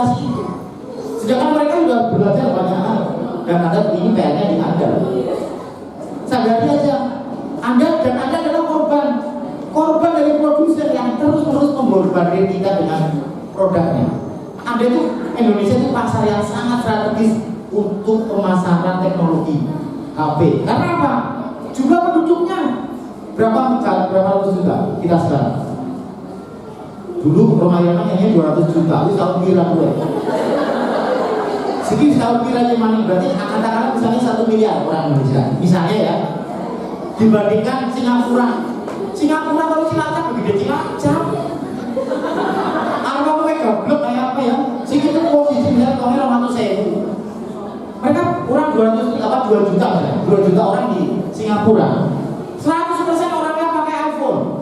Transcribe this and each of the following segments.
investasi itu. Sedangkan mereka sudah belajar banyak hal. Dan Anda ini PR-nya di Anda. Sadari aja, Anda adalah korban dari produsen yang terus-menerus memborbardir kita dengan produknya. Anda itu, Indonesia itu pasar yang sangat strategis untuk pemasaran teknologi HP. Karena apa? Jumlah penduduknya berapa ratus juta kita sekarang. Dulu Romayannya hanya 200 juta, itu tahun kira gue. Segi tahun kira gimana? Berarti katakanlah misalnya 1 miliar orang Indonesia, misalnya ya, dibandingkan Singapura kalau Cilacap begitu Cilacap. Kalau kamu goblok kayak apa ya? Segitu posisi misalnya kamu 100.000. Mereka kurang 2 juta misalnya, 2 juta orang di Singapura. 100% orangnya pakai iPhone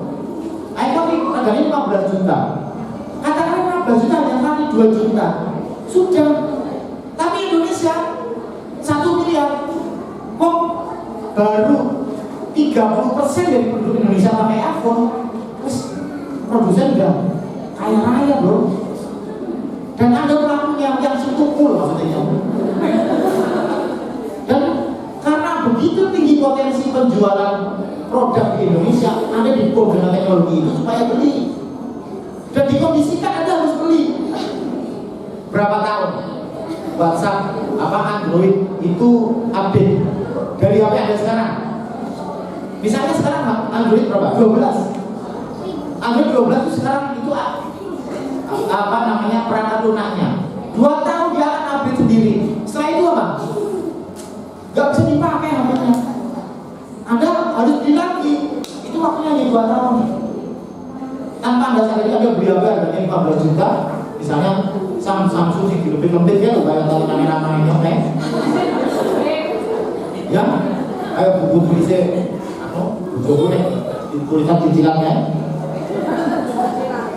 ini harganya 15 juta. Katakan 15 juta hanya kali 2 juta. Sudah. Tapi Indonesia 1 miliar. Kok baru 30% dari penduduk Indonesia pakai iPhone? Terus produsen udah kaya raya bro. Dan ada pelakunya yang setukul maksudnya. Dan karena begitu tinggi potensi penjualan produk di Indonesia, Anda dipukul dengan teknologi itu supaya beli. Dan dikondisikan Anda harus beli. Berapa tahun WhatsApp Android itu update dari HP Anda sekarang? Misalnya sekarang Android berapa? 12. Android 12 itu sekarang itu perangkat lunaknya. 2 tahun dia akan update sendiri. Setelah itu apa? Gak bisa dipakai HP-nya. Anda harus beli lagi. Itu waktunya hanya 2 tahun. Tanpa Anda sadari Anda beli HP harganya 15 juta. Misalnya Samsung sih dilebih-lebih ya, kayak tahu nama ini oke. Ya, ayo buku tulisnya, buku nih, tulisan cicilannya.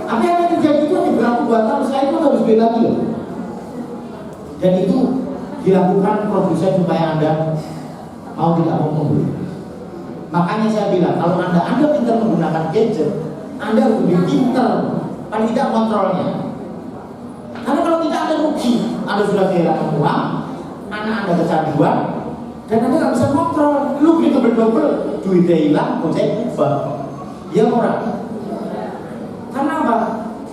Apa yang terjadi itu berlaku 2 tahun, saya itu harus beli lagi loh. Dan itu dilakukan produsen supaya Anda mau tidak mau membeli. Makanya saya bilang, kalau Anda pintar menggunakan gadget, Anda harus lebih pintar, paling tidak kontrolnya. Karena kalau tidak Anda rugi, Anda sudah kehilangan uang, anak Anda kecanduan, dan Anda nggak bisa kontrol. Lu beli double-double, duitnya hilang, goceng ubah. Ya orang. Karena apa?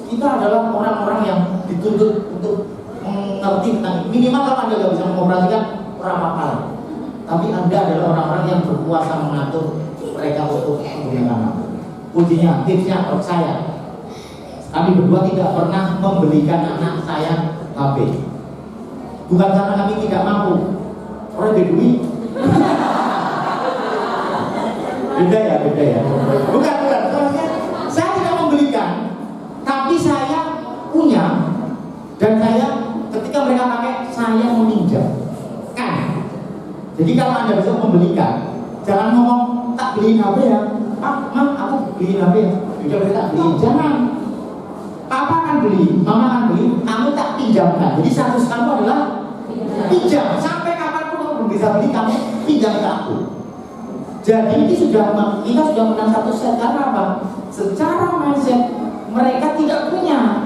Kita adalah orang-orang yang dituntut untuk mengerti tentang minimal kalau Anda nggak bisa mengoperasikan orang apa. Tapi Anda adalah orang-orang yang berkuasa mengatur mereka untuk menggunakan apa. Kuncinya, tipsnya saya. Kami berdua tidak pernah membelikan anak saya HP. Bukan karena kami tidak mampu. Orang bedui. Beda ya. Bukan. Saya tidak membelikan, tapi saya punya, dan saya ketika mereka pakai, saya meminjam. Kan? Jadi kalau Anda besok membelikan, jangan ngomong tak beliin HP ya. Aku beliin HP ya. Sudah tak beliin, jangan. Papa akan beli, mama akan beli, kamu tak pinjamkan. Jadi status kamu adalah pinjam. Sampai kapanpun kamu belum bisa beli, kamu pinjam ke aku. Jadi kita sudah menang satu set. Karena apa? Secara mindset mereka tidak punya.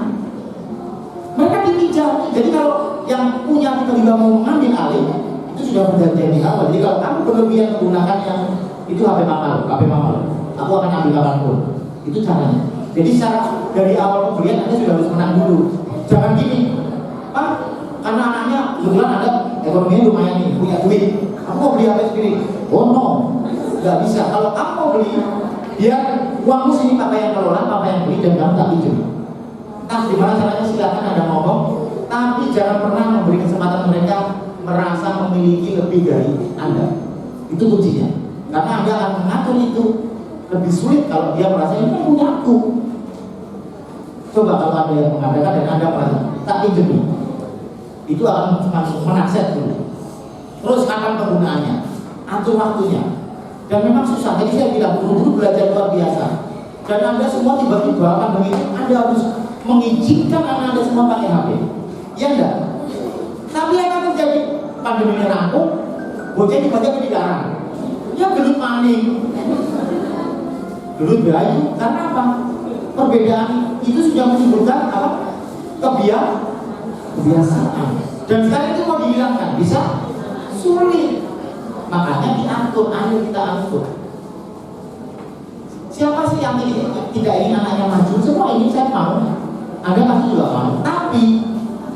Mereka dipinjam. Jadi kalau yang punya tiba-tiba mau mengambil alih, itu sudah perjanjian di awal. Jadi kalau kamu berlebihan menggunakan yang itu HP mama, aku akan ambil kapanpun. Itu caranya. Jadi secara dari awal pembelian Anda sudah harus menang dulu. Jangan gini, Pak, karena anaknya kebetulan ada ekonominya lumayan nih, punya duit. Aku mau beli HP sendiri. Oh no, nggak bisa. Kalau kamu mau beli, biar uangmu sini papa yang kelola, papa yang beli, dan kamu tak pinjam. Entah gimana caranya silakan Anda ngomong, tapi jangan pernah memberi kesempatan mereka merasa memiliki lebih dari Anda. Itu kuncinya. Karena Anda akan mengatur itu lebih sulit kalau dia merasa ini punya aku. Coba kalau ada yang mengatakan dan Anda merasa tak pinjam, itu akan menakset dulu. Terus kapan penggunaannya, atur waktunya. Dan memang susah. Jadi saya bilang buru-buru belajar luar biasa. Dan Anda semua tiba-tiba akan begitu, Anda harus mengizinkan anak Anda semua pakai HP. Ya enggak? Tapi yang akan terjadi pandemi ini rampung, bocah tiba-tiba dilarang. Ya gelut maning, gelut bayi. Karena apa? Perbedaan itu sudah menimbulkan apa? kebiasaan. Dan sekarang itu mau dihilangkan, bisa? Sulit. Makanya diatur, ayo kita atur. Siapa sih yang tidak ingin anaknya maju? Semua ini saya mau. Anda pasti juga mau. Tapi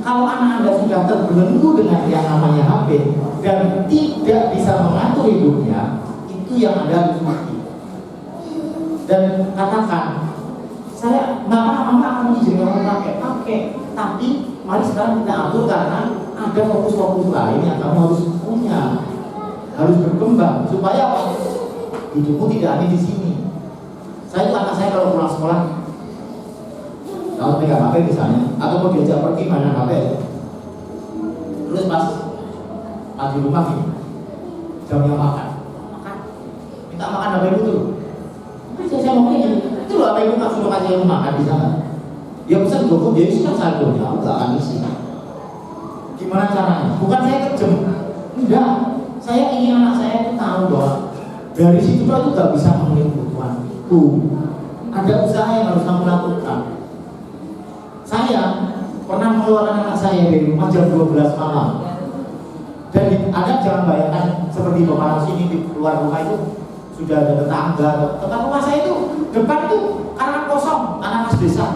kalau anak Anda sudah terbelenggu dengan yang namanya HP dan tidak bisa mengatur hidupnya, itu yang Anda harus mati. Dan katakan, saya nggak apa-apa kamu izin pakai, tapi mari sekarang kita atur karena ada fokus-fokus lain yang kamu harus punya, harus berkembang supaya apa? Hidupmu tidak ada di sini. Saya itu anak saya kalau pulang sekolah, kalau pegang HP misalnya, atau mau diajak pergi mainan HP, terus pas di rumah nih, jamnya makan, minta makan HP itu dulu. Saya mau ini, itu loh HP itu nggak suruh kasih makan di sana. Dia pesan GoFood, dia isi kan saldonya, aku nggak akan isi. Gimana caranya? Bukan saya kejam, enggak. Saya ingin anak saya itu tahu bahwa dari situ itu nggak bisa memenuhi kebutuhanku. Ada usaha yang harus kamu lakukan. Saya pernah mengeluarkan anak saya dari rumah jam 12 malam. Dan Anda jangan bayangkan seperti Bapak sini di luar rumah itu sudah ada tetangga. Tempat rumah saya itu depan itu karena kosong, anak mas desa.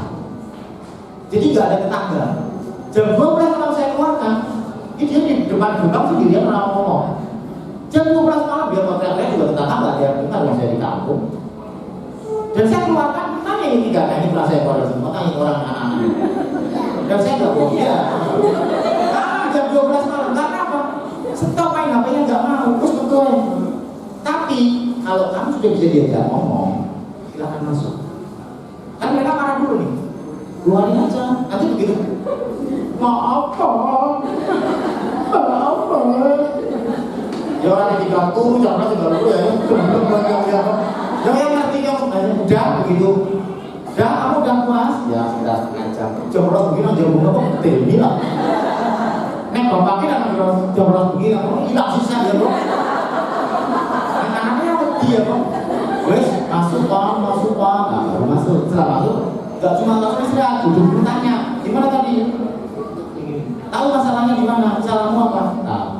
Jadi nggak ada tetangga. Jam 12 malam saya keluarkan, dia di depan gerbang sendirian pernah ngomong. Jam 12 malam dia teriak juga tetangga nggak ada yang dengar yang saya di kampung. Dan saya keluarkan, tanya ini tiga, nah ini pernah saya keluarkan semua, tanya orang anak-anak. Dan saya nggak bohong ya. Jam 12 malam, karena apa? Stop main HP-nya nggak mau, terus betul. Tapi kalau kamu sudah bisa diajak ngomong, silakan masuk. Kan mereka marah dulu nih, keluarin aja. Nanti begitu, maaf ya orang yang digantung, jangan tinggal dulu ya. Yang ngerti yang udah begitu. Udah, kamu udah puas? Ya, sudah setengah jam. Jam berapa begini, jam berapa begini lah. Nek bapaknya jam berapa begini, tidak susah ya bro. Anaknya ngerti ya bro. Wes, masuk pak. Nah, baru masuk. Setelah masuk, gak cuma langsung istirahat, duduk tanya, gimana tadi? Tahu masalahnya di mana? Masalahmu apa? Tahu.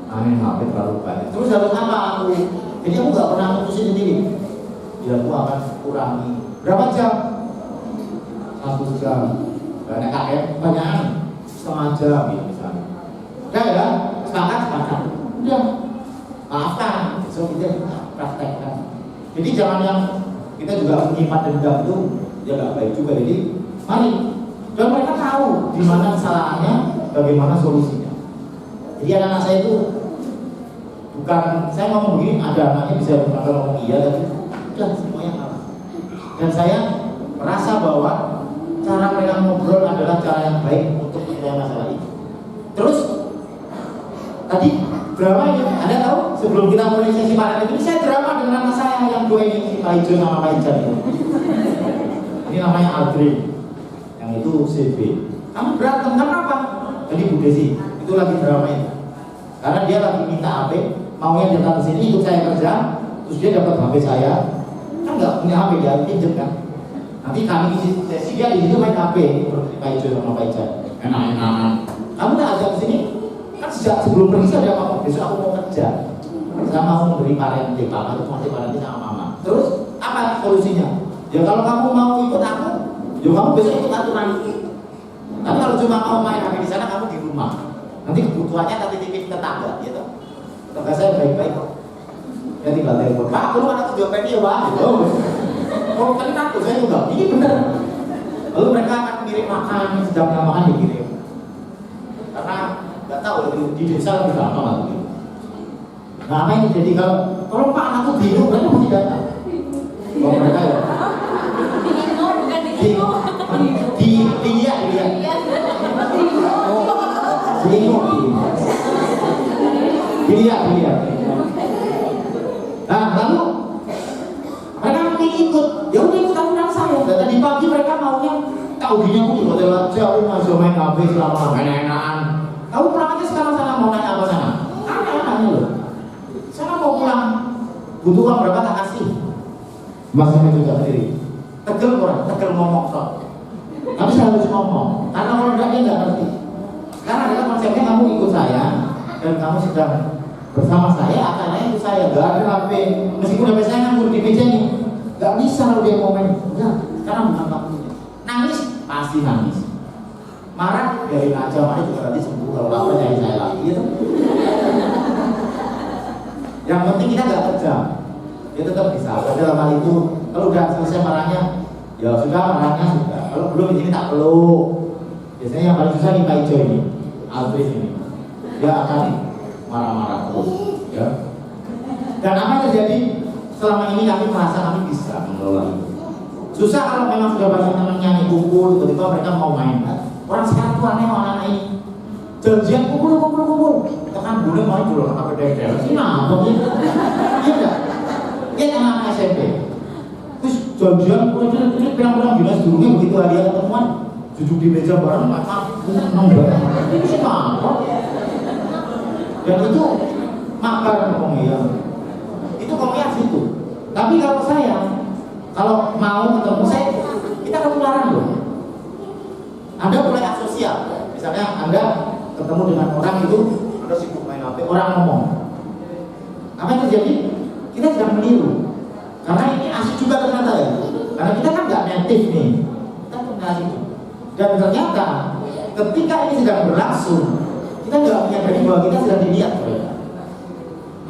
Amin, HP terlalu banyak. Terus harus apa aku? Jadi aku gak pernah mutusin sendiri. Ya aku akan kurangi. Berapa jam? 1 jam. Banyak kakek, banyakan setengah jam ya misalnya. Udah ya, sepakat. Udah, maafkan. Besok kita praktekkan. Jadi jangan yang kita juga menyimpan dendam itu ya gak baik juga. Jadi mari. Dan mereka tahu di mana kesalahannya, bagaimana solusinya. Jadi anak-anak saya itu bukan saya ngomong begini, ada anaknya bisa ngomong iya, tapi udah semuanya kalah. Dan saya merasa bahwa cara mereka ngobrol adalah cara yang baik untuk menyelesaikan masalah ini. Terus tadi drama ini, Anda tahu sebelum kita mulai sesi panen itu saya drama dengan anak saya yang dua ini, si Pak Ijo sama Pak Ijan itu. Ini namanya Aldrin, yang itu CB. Kamu berantem kenapa? Jadi Bu Desi itu lagi drama itu. Karena dia lagi minta HP, maunya datang ke sini ikut saya kerja, terus dia dapat HP saya, kan nggak punya HP dia pinjam kan. Nanti kami isi sesi dia di situ main HP, Pak Ijo sama Pak Ijan. Enak-enak. Kamu nggak ajak ke sini? Kan sejak sebelum pergi saya ngomong besok aku mau kerja, saya mau memberi parenting, papa itu masih parenting sama mama. Terus apa solusinya? Ya kalau kamu mau ikut aku, ya kamu besok ikut aturan. Tapi kalau cuma mau main HP di sana, kamu di rumah. Nanti kebutuhannya tapi titip tetangga, gitu. Tetangga saya baik-baik kok. Ya tinggal telepon, Pak, belum ada tujuan penny ya Pak. Kalau kenal tuh saya juga, ini bener. Lalu mereka akan kirim makan, sedang makan dikirim. Karena nggak tahu di desa lebih gampang lagi. Nah apa yang terjadi kalau Pak anakku bingung, mereka pasti datang. Kalau mereka ya. Dilihat. Nah lalu mereka ikut, ya udah ikut aturan saya. Dan tadi pagi mereka maunya tauginya aku di hotel aja, aku masih main HP selama enak-enakan. Kamu pulang aja sekarang sana, mau nanya apa sana? Aneh-aneh loh. Sana mau pulang, butuh uang berapa tak kasih? Masih juga sendiri. Tegel ngomong kok. Tapi saya harus ngomong, karena kalau enggak dia nggak ngerti. Karena adalah konsepnya kamu ikut saya dan kamu sedang bersama saya, acaranya itu saya. Gak ada HP, meskipun HP saya nganggur di meja ini, gak bisa kalau dia mau main. Enggak, sekarang bukan waktunya. Nangis pasti nangis. Marah dari aja, marah juga nanti sembuh kalau lapar nyari saya lagi. Gitu. Yang penting kita gak kejam, dia tetap bisa. Dalam hal itu, kalau udah selesai marahnya, ya sudah marahnya sudah. Kalau belum di sini tak peluk. Biasanya yang paling susah nih Pak Ijo ini, Alfred ini. Dia akan marah-marah terus, ya. Dan apa yang terjadi? Selama ini kami merasa kami bisa mengelola itu. Susah kalau memang sudah banyak temannya nih kumpul, tiba-tiba mereka mau main. Orang sekarang tuh aneh anak-anak ini. Janjian kumpul. Kita kan boleh main dulu sama beda-beda. Sih apa gitu? Iya enggak? Iya anak-anak SMP. Terus janjian kumpul-kumpul bilang-bilang dinas dulunya begitu hadiah ketemuan. Duduk di meja bareng, seneng banget. Itu sih apa? Dan itu makar ngomongnya. Itu ngomongnya situ. Tapi kalau saya, kalau mau ketemu saya, kita ketularan loh. Anda mulai asosial. Misalnya Anda ketemu dengan orang itu, Anda sibuk main HP, orang ngomong. Apa yang terjadi? Kita sedang meniru. Karena ini asik juga ternyata ya. Karena kita kan nggak native nih. Kita kenal itu. Dan ternyata ketika ini sedang berlangsung, kita nggak menyadari bahwa kita sedang dilihat.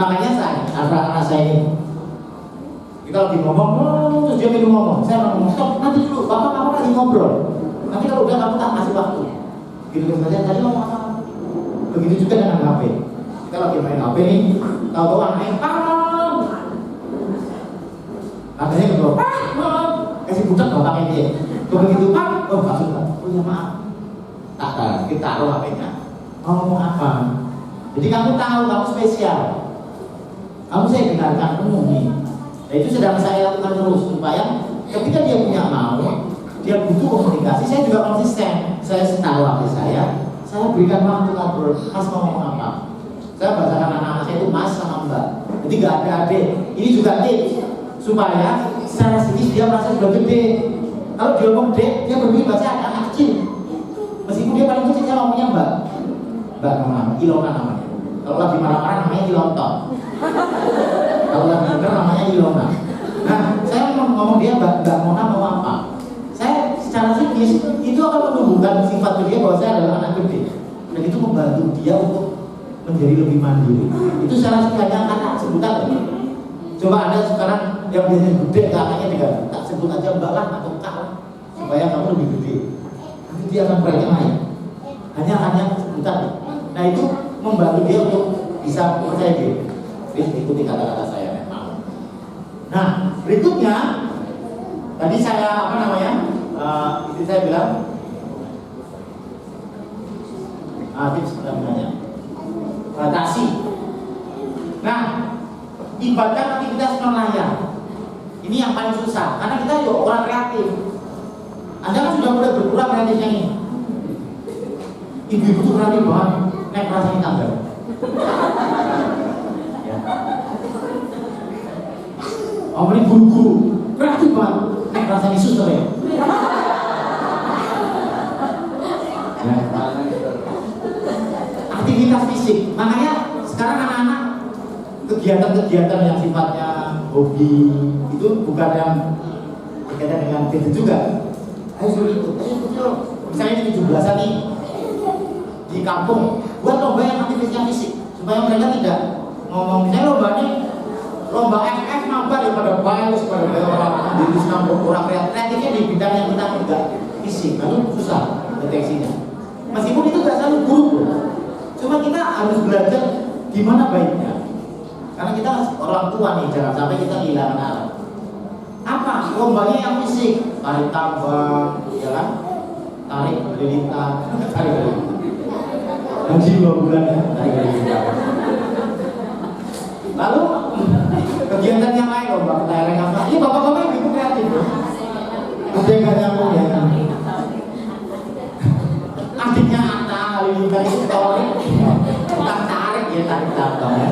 Makanya saya, anak-anak saya ini, kita lagi ngomong, terus dia minum ngomong. Saya ngomong, stop, nanti dulu, bapak kamu lagi ngobrol. Nanti kalau udah kamu tak kasih waktu. Gitu saja, tadi ngomong apa? Begitu juga dengan HP. Kita lagi main HP nih, tahu-tahu anaknya, pam, katanya gitu, pam, kasih budak nggak pakai dia. Begitu pam, oh nggak suka. Oh ya maaf, tak kita taruh HP-nya. Mau ngomong apa? Jadi kamu tahu kamu spesial. Kamu saya dengarkan penuh nih. Nah itu sedang saya lakukan terus supaya ketika dia punya mau, dia butuh komunikasi, saya juga konsisten. Saya taruh HP saya berikan waktu ngobrol. Mas mau ngomong apa? Saya bahasakan anak-anak saya itu Mas sama Mbak. Jadi nggak ada adik. Ini juga tips supaya secara psikis dia merasa sudah gede. Kalau dia ngomong dek, dia berpikir bahasa anak kecil. Meskipun dia paling kecil, saya ngomongnya Mbak namanya, Ilona namanya. Kalau lagi marah-marah namanya Ilonton. Kalau lagi bener namanya Ilona. Nah, saya ngomong dia Mbak Mona mau apa? Saya secara psikis itu akan menumbuhkan sifat dia bahwa saya adalah anak gede. Dan itu membantu dia untuk menjadi lebih mandiri. Itu secara psikis hanya anak sebutan. Coba Anda sekarang yang biasanya gede ke anaknya juga tak sebut aja Mbak lah atau Kak lah, supaya kamu lebih gede. Nanti dia akan berani main. Hanya sebutan. Nah itu membantu dia untuk bisa percaya diri. Ikuti kata-kata saya memang. Nah berikutnya tadi saya itu saya bilang tips sebenarnya batasi. Nah ibadah aktivitas non layar ini yang paling susah karena kita juga orang kreatif. Anda kan sudah mulai berkurang kreatifnya ini. Ibu-ibu tuh kreatif banget naik rasanya tangga. Ya. Oh ini guru-guru kreatif banget naik rasanya suster ya. Ya. Aktivitas fisik, makanya sekarang anak-anak kegiatan-kegiatan yang sifatnya hobi itu bukan yang berkaitan dengan gadget juga. Ayo suruh itu, misalnya di 17-an nih di kampung buat lomba yang aktivitasnya fisik supaya mereka tidak ngomong misalnya lomba FF mabar daripada bias pada orang di kampung kurang kreatifnya di bidang yang kita tidak fisik, lalu susah deteksinya. Meskipun itu gak selalu buruk loh, cuma kita harus belajar gimana baiknya. Karena kita orang tua nih, jangan sampai kita kehilangan arah. Apa? Lombanya yang fisik, tarik tambang, ya kan? Tarik lilitan, tarik lilitan. Haji 2 bulan ya, tarik lilitan. Lalu kegiatan yang lain lomba lereng apa? Ini bapak-bapak yang itu kreatif loh. Ada yang gak nyambung ya? Adiknya Atta lilitan itu tarik, bukan tarik ya, tarik tambang ya.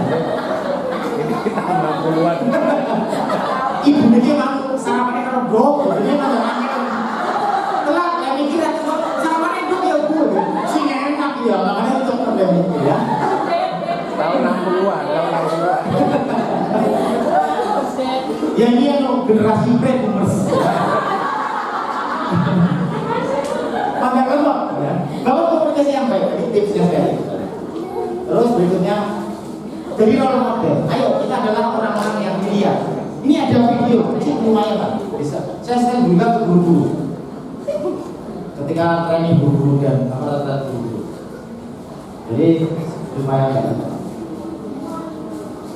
Ibu dia mau sarapannya kalau blok, dia mau makan telat, yang mikir sarapannya blok ya bu, sih enak ya, makanya Ya ini yang generasi pre-boomers. Maka kelompok, ya. Bahwa komunikasi yang baik, ini tipsnya saya. Terus berikutnya, jadi role model. Ayo kita adalah orang-orang yang dilihat. Ini ada video kecil lumayan Pak. Bisa. Saya juga ke guru-guru. Ketika training guru-guru dan aparat guru. Jadi lumayan ya.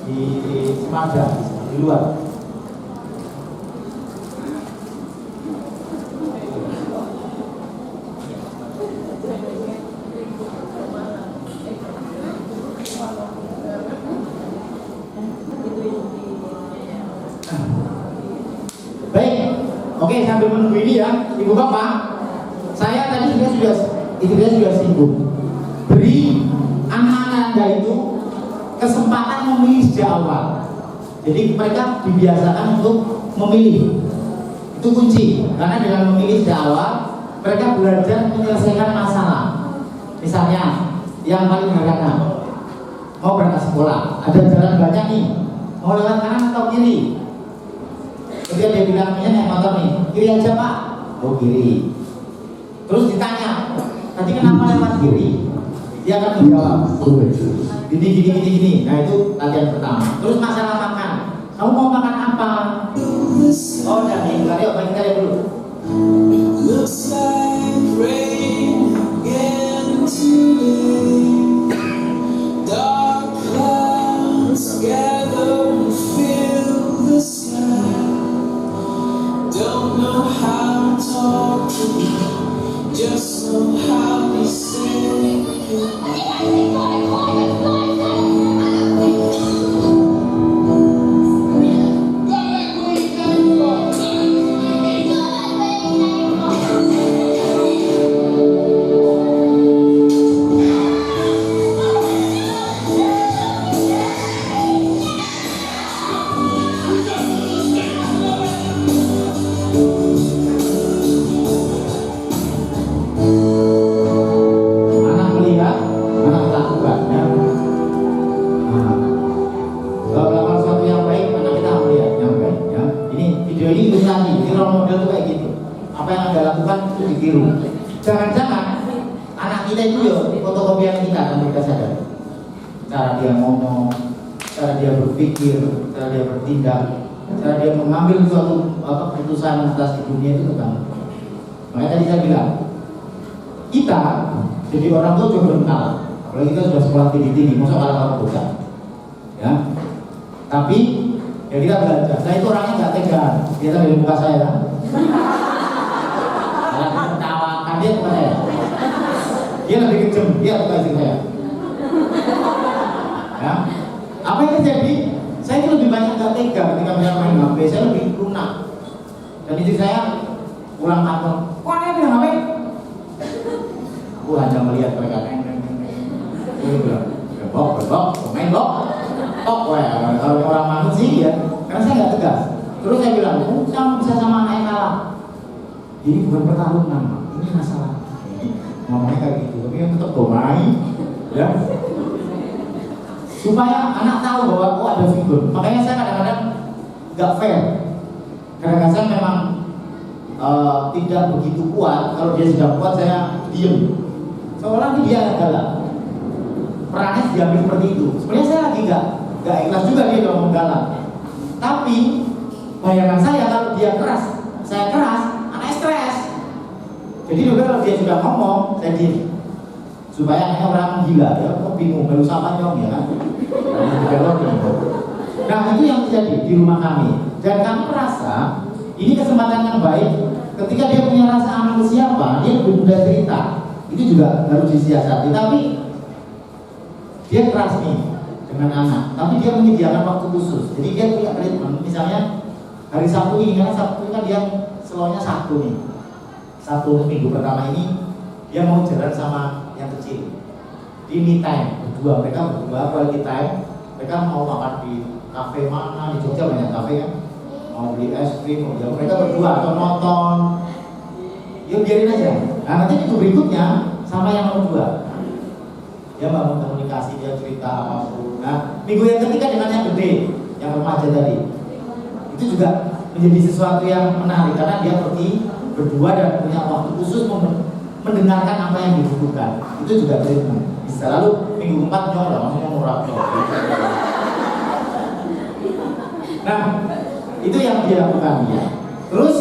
Di Semada, di luar. Baik, oke sambil menunggu ini ya, Ibu Bapak, saya tadi sudah singgung. Beri anak-anak Anda itu kesempatan memilih sejak awal. Jadi mereka dibiasakan untuk memilih. Itu kunci. Karena dengan memilih sejak awal, mereka belajar menyelesaikan masalah. Misalnya, yang paling sederhana, mau berangkat sekolah, ada jalan banyak nih, mau lewat kanan atau kiri. Ketika dia bilang, naik motor nih, kiri aja Pak. Oh kiri. Terus ditanya, tadi kenapa lewat kiri? Dia akan menjawab, gini. Nah itu latihan pertama. Terus masalah makan, kamu mau makan apa? Oh udah nih, yuk kita lihat dulu. Looks like rain again today. Dark clouds gather and fill the sky. Don't know how to talk to you, just know how to say jangan-jangan anak kita itu ya fotokopian kita dan mereka sadar. Cara dia ngomong, cara dia berpikir, cara dia bertindak, cara dia mengambil suatu keputusan atas di dunia itu tentang. Makanya tadi saya bilang, kita jadi orang tua juga belum kalah. Apalagi kita sudah sekolah tinggi-tinggi, masa kalah orang tua. Ya, tapi ya kita belajar. Saya itu orangnya nggak tega. Kita dari muka saya. Dia bukan saya. Dia lebih kejam, dia bukan istri saya. Ya. Apa yang terjadi? Saya itu lebih banyak gak tega ketika bisa main HP, saya lebih lunak. Dan istri saya pulang kantor, kok aneh bilang HP? Aku hanya melihat mereka dia bilang, bok, main bok. Tok, kalau orang manut sih ya, karena saya gak tegas. Terus saya bilang, kamu bisa sama anaknya kalah. Ini bukan pertarungan, ini masalah. Ngomongnya kayak gitu, tapi yang tetap bermain, ya. Supaya anak tahu bahwa ada figur. Makanya saya kadang-kadang nggak fair. Kadang-kadang saya memang tidak begitu kuat. Kalau dia sudah kuat, saya diem. Seolah dia galak. Perannya diambil seperti itu. Sebenarnya saya lagi nggak ikhlas juga dia ngomong galak. Tapi bayangan saya kalau dia keras, saya keras. Stres. Jadi juga kalau dia sudah ngomong, saya diem. Supaya anaknya orang gila, ya kok bingung, baru sama nyong ya kan. Nah itu yang terjadi di rumah kami. Dan kami merasa ini kesempatan yang baik. Ketika dia punya rasa aman ke siapa, dia lebih mudah cerita. Itu juga harus disiasati. Tapi dia keras nih dengan anak. Tapi dia menyediakan waktu khusus. Jadi dia punya treatment. Misalnya hari Sabtu ini, karena Sabtu kan dia slownya Sabtu nih. Sabtu minggu pertama ini dia mau jalan sama yang kecil. Di me time berdua, mereka berdua quality time. Mereka mau makan di kafe mana, di Jogja banyak kafe kan. Mau beli es krim, mau jalan. Mereka berdua atau nonton. Ya biarin aja. Nah nanti minggu berikutnya sama yang nomor 2. Dia bangun komunikasi, dia cerita apapun. Nah minggu yang ketiga dengan yang gede, yang remaja tadi. Itu Itu juga menjadi sesuatu yang menarik karena dia pergi berdua dan punya waktu khusus mendengarkan apa yang dibutuhkan. Itu juga treatment. Bisa lalu minggu 4 nyolong, maksudnya murah. Nah, itu yang dia lakukan ya. Terus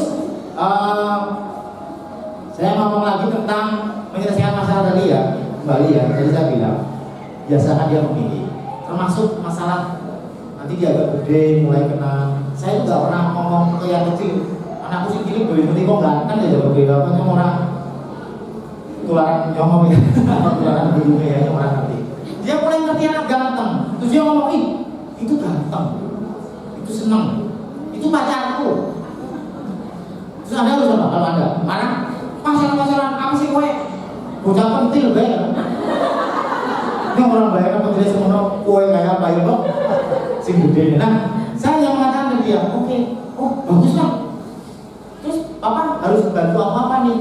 saya ngomong lagi tentang menyelesaikan masalah tadi ya, kembali ya. Tadi saya bilang biasakan dia memilih, termasuk masalah nanti dia agak gede mulai kenal. Saya juga pernah ngomong ke yang kecil, anakku sih gini boleh kok ganteng ya berbeda apa orang tularan nyomong ya, tularan begini ya orang nanti. Dia mulai ngerti anak ganteng, terus dia ngomong itu ganteng, itu seneng, itu pacarku. Terus Anda harus apa? Kalau Anda mana pasaran apa sih kowe? Bocah pentil bae. Ini orang bayar pentil semono kowe kayak apa ya, Bang? Sing gede. Nah, saya yang mengatakan dia, oke, oh bagus lah. Terus Papa harus bantu apa nih?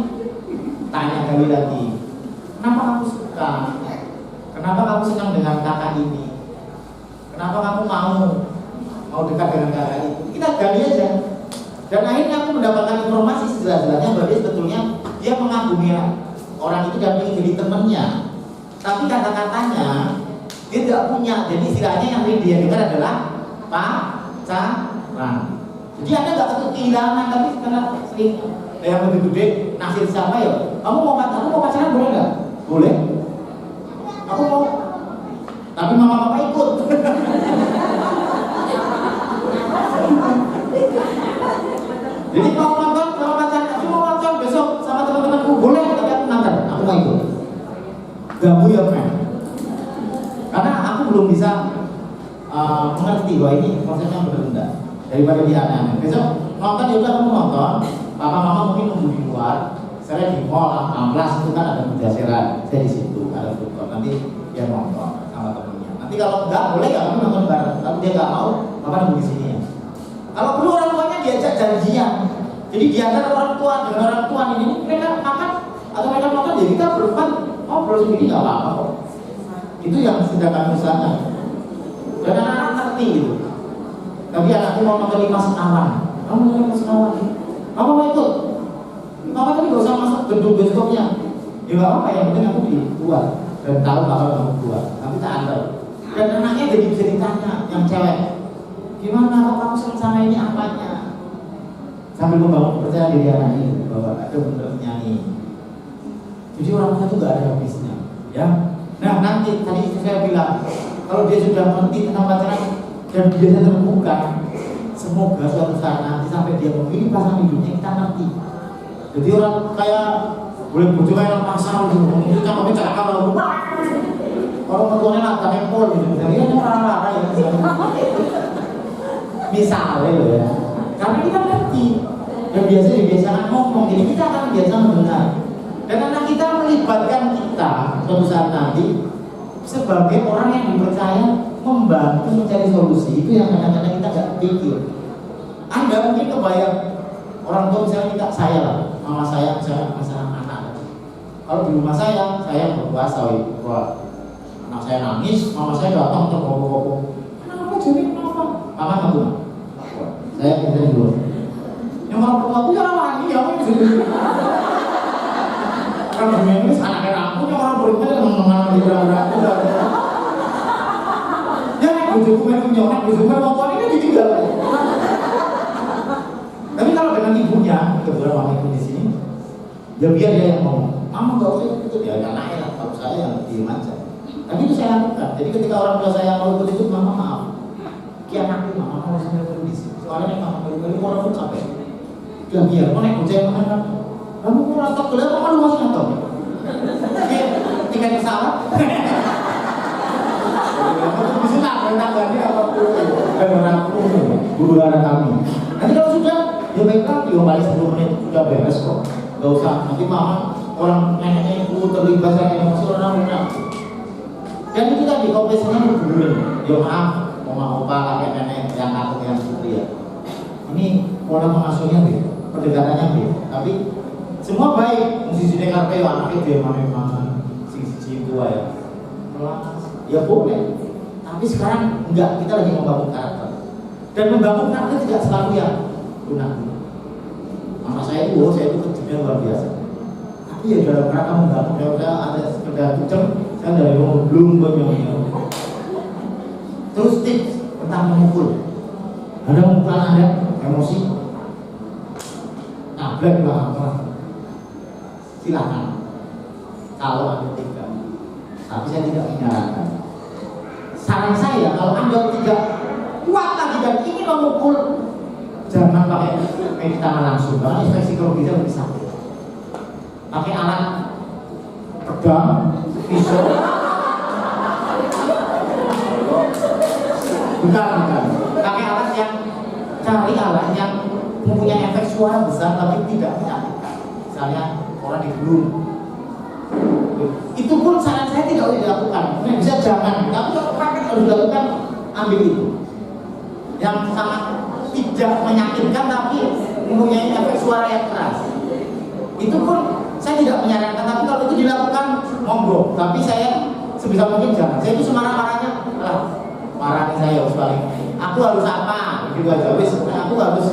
Tanya kali lagi. Kenapa kamu suka? Kenapa kamu senang dengan kakak ini? Kenapa kamu mau dekat dengan kakak ini? Kita gali aja. Dan akhirnya aku mendapatkan informasi sejelas-jelasnya bahwa dia sebetulnya dia mengagumi orang itu dan ingin jadi temannya. Tapi kata-katanya dia tidak punya. Jadi istilahnya yang dia dengar adalah pacaran. Jadi Anda nggak takut kehilangan, tapi karena sering yang lebih gede nasir siapa ya? Kamu mau pacaran boleh nggak? Boleh. Aku mau. Tapi mama papa ikut. Jadi mau nonton sama pacar, aku mau nonton besok sama teman-temanku boleh, tapi aku nonton, aku mau ikut. Ganggu ya men. Karena aku belum bisa mengerti bahwa ini konsepnya berbeda daripada di aneh-aneh. Besok nonton ya udah kamu nonton, papa mama mungkin nunggu di luar. Saya di mall, Amplas itu kan ada Budaseran, saya di situ ada food court. Nanti dia nonton sama temennya. Nanti kalau enggak boleh ya kamu nonton bareng. Tapi dia nggak mau, papa nunggu di sini. Kalau perlu orang tuanya diajak janjian. Jadi di antara orang tua dengan orang tua ini mereka makan atau mereka makan ya kita berempat ngobrol sendiri nggak apa-apa kok. Itu yang sudah kami usahakan. Dan anak-anak ngerti gitu. Tapi anakku mau nonton Lima Sekawan. Kamu nonton Lima Sekawan? Kamu mau ikut? Mama tadi gak usah masuk gedung bioskopnya. Ya nggak apa-apa, yang penting aku di luar dan tahu bakal kamu keluar. Tapi tak antar. Dan anaknya jadi bisa ditanya yang cewek. Gimana kok kamu senang sama ini apanya? Sambil membangun percaya diri anak ini bahwa ada bener nyanyi. Jadi orang tua itu gak ada habisnya, ya. Nah nanti tadi saya bilang kalau dia sudah mengerti tentang pacaran dan dia terbuka, semoga suatu saat nanti sampai dia memilih pasangan hidupnya kita ngerti. Jadi orang kayak boleh bujuk kayak orang pasar gitu, itu cakapnya cakap kalau orang tuanya nak tempel gitu, jadi kan orang-orang ya. Misalnya loh ya, karena kita ngerti dan biasanya dibiasakan ngomong, jadi kita akan biasa mendengar. Dan anak kita melibatkan kita suatu saat nanti sebagai orang yang dipercaya membantu mencari solusi. Itu yang kadang-kadang kita nggak pikir. Anda mungkin kebayang orang tua misalnya kita, saya lah, mama saya misalnya masalah anak. Kalau di rumah saya berpuasa, anak saya nangis, mama saya datang tergopoh-gopoh. Kenapa jadi kenapa? Mama nggak. Saya kerja dulu. Yang orang tua aku jangan lagi ya, aku jadi. Kalau dunia ini anaknya aku, yang orang berikutnya mengenal di berang-berang aku. Ya, bujuku main nyontek, bujuku main ngomong ini ditinggal. Tapi kalau dengan ibunya, kebetulan mama ibu di sini, ya biar dia yang ngomong. Mama nggak usah ikut ya, anaknya lah. Kalau saya yang diem aja. Tapi itu saya lakukan. Jadi ketika orang tua saya mau ikut itu, mama maaf. Ki anakku, mama harus ikut di sini. Soalnya mama baru-baru orang pun capek. Ya biar, mau naik bocah makan kan. Kamu mau nonton kuliah, kamu lu masih nonton? Tiket pesawat. Bisa nggak menanggapi apapun? Dan guru anak kami. Nanti kalau sudah, ya baiklah, 3 kali 10 menit sudah beres kok. Gak usah, nanti mama orang neneknya ibu terlibat saya emosi orang-orang. Dan itu tadi kompensasinya bergulir. Ya maaf, mama opa kakek nenek yang aku yang putri ya. Ini pola pengasuhnya deh, pendekatannya deh. Tapi semua baik, musisi dengar kayak anaknya dia memang sisi tua ya. Ya boleh. Tapi sekarang enggak, kita lagi membangun karakter. Dan membangun karakter tidak selalu yang lunak. Mama saya itu kerjanya luar biasa. Tapi ya dalam rangka membangun, saya ada sekedar kucing, saya dari belum banyak. Terus tips tentang memukul. Ada memukulan Anda, emosi, tabrak lah apa? Silakan. Kalau Anda tidak, tapi saya tidak menyarankan. Saran saya, kalau Anda tidak kuat lagi dan ingin memukul, jangan pakai tangan langsung, karena infeksi psikologisnya lebih sakit. Pakai alat pedang, pisau, bukan. Pakai alat yang, cari alat yang mempunyai efek suara besar tapi tidak menyakitkan. Misalnya orang digulung. Itu pun saran saya tidak boleh dilakukan. Bisa jangan, tapi kalau praktek harus dilakukan, ambil itu. Yang sangat tidak menyakitkan tapi mempunyai efek suara yang keras. Itu pun saya tidak menyarankan, tapi kalau itu dilakukan monggo. Tapi saya sebisa mungkin jangan. Saya itu semarah-marahnya, marahnya saya paling. Aku harus apa? Gitu aja. Wis, aku harus.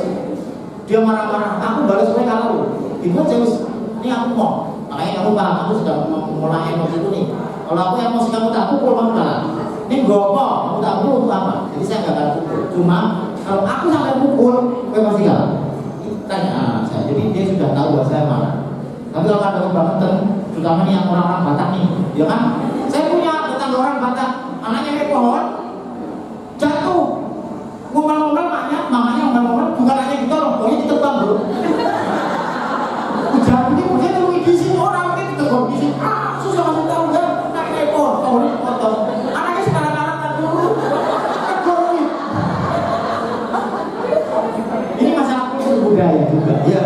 Dia marah-marah, aku balas supaya kalau. Itu aja wis. Ini aku mau. Makanya kamu paham, aku sudah mulai emosi itu nih. Kalau aku emosi kamu tak pukul, kamu kalah. Ini gopo, kamu tak pukul untuk apa? Jadi saya nggak akan pukul. Cuma kalau aku sampai pukul, saya pasti kalah. Tanya saya. Jadi dia sudah tahu bahwa saya marah. Tapi kalau ada kebangetan, terutama nih yang orang-orang Batak nih, ya kan? Saya punya tetangga orang Batak, anaknya kayak pohon, jatuh, ngomel-ngomel mamanya ngomel-ngomel, bukan hanya gitu loh, pokoknya ditebang bro. Jatuhnya mungkin terus di sini orang itu ditebang di sini, susah masuk tahu kan? Naik kayak pohon ini potong, anaknya sekarang-karang kan dulu, ini masalah budaya juga, ya.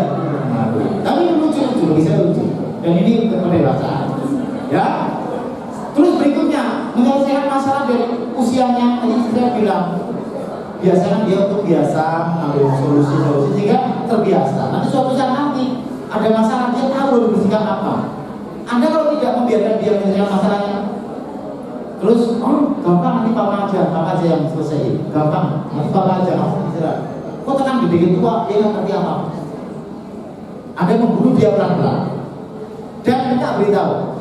Tapi lucu-lucu, bisa lucu. Dan ini kedewasaan. Ya. Terus berikutnya, menyelesaikan masalah dari usianya. Tadi saya bilang, biasanya dia untuk biasa mengambil solusi-solusi sehingga terbiasa. Nanti suatu saat nanti ada masalah, dia tahu harus bersikap apa. Anda kalau tidak membiarkan dia menyelesaikan masalahnya, terus, gampang nanti papa aja yang selesai. Gampang, nanti papa aja, kamu istirahat. Kok tenang gede tua, dia nggak ngerti apa. Anda membunuh dia pelan-pelan. Dan kita beritahu,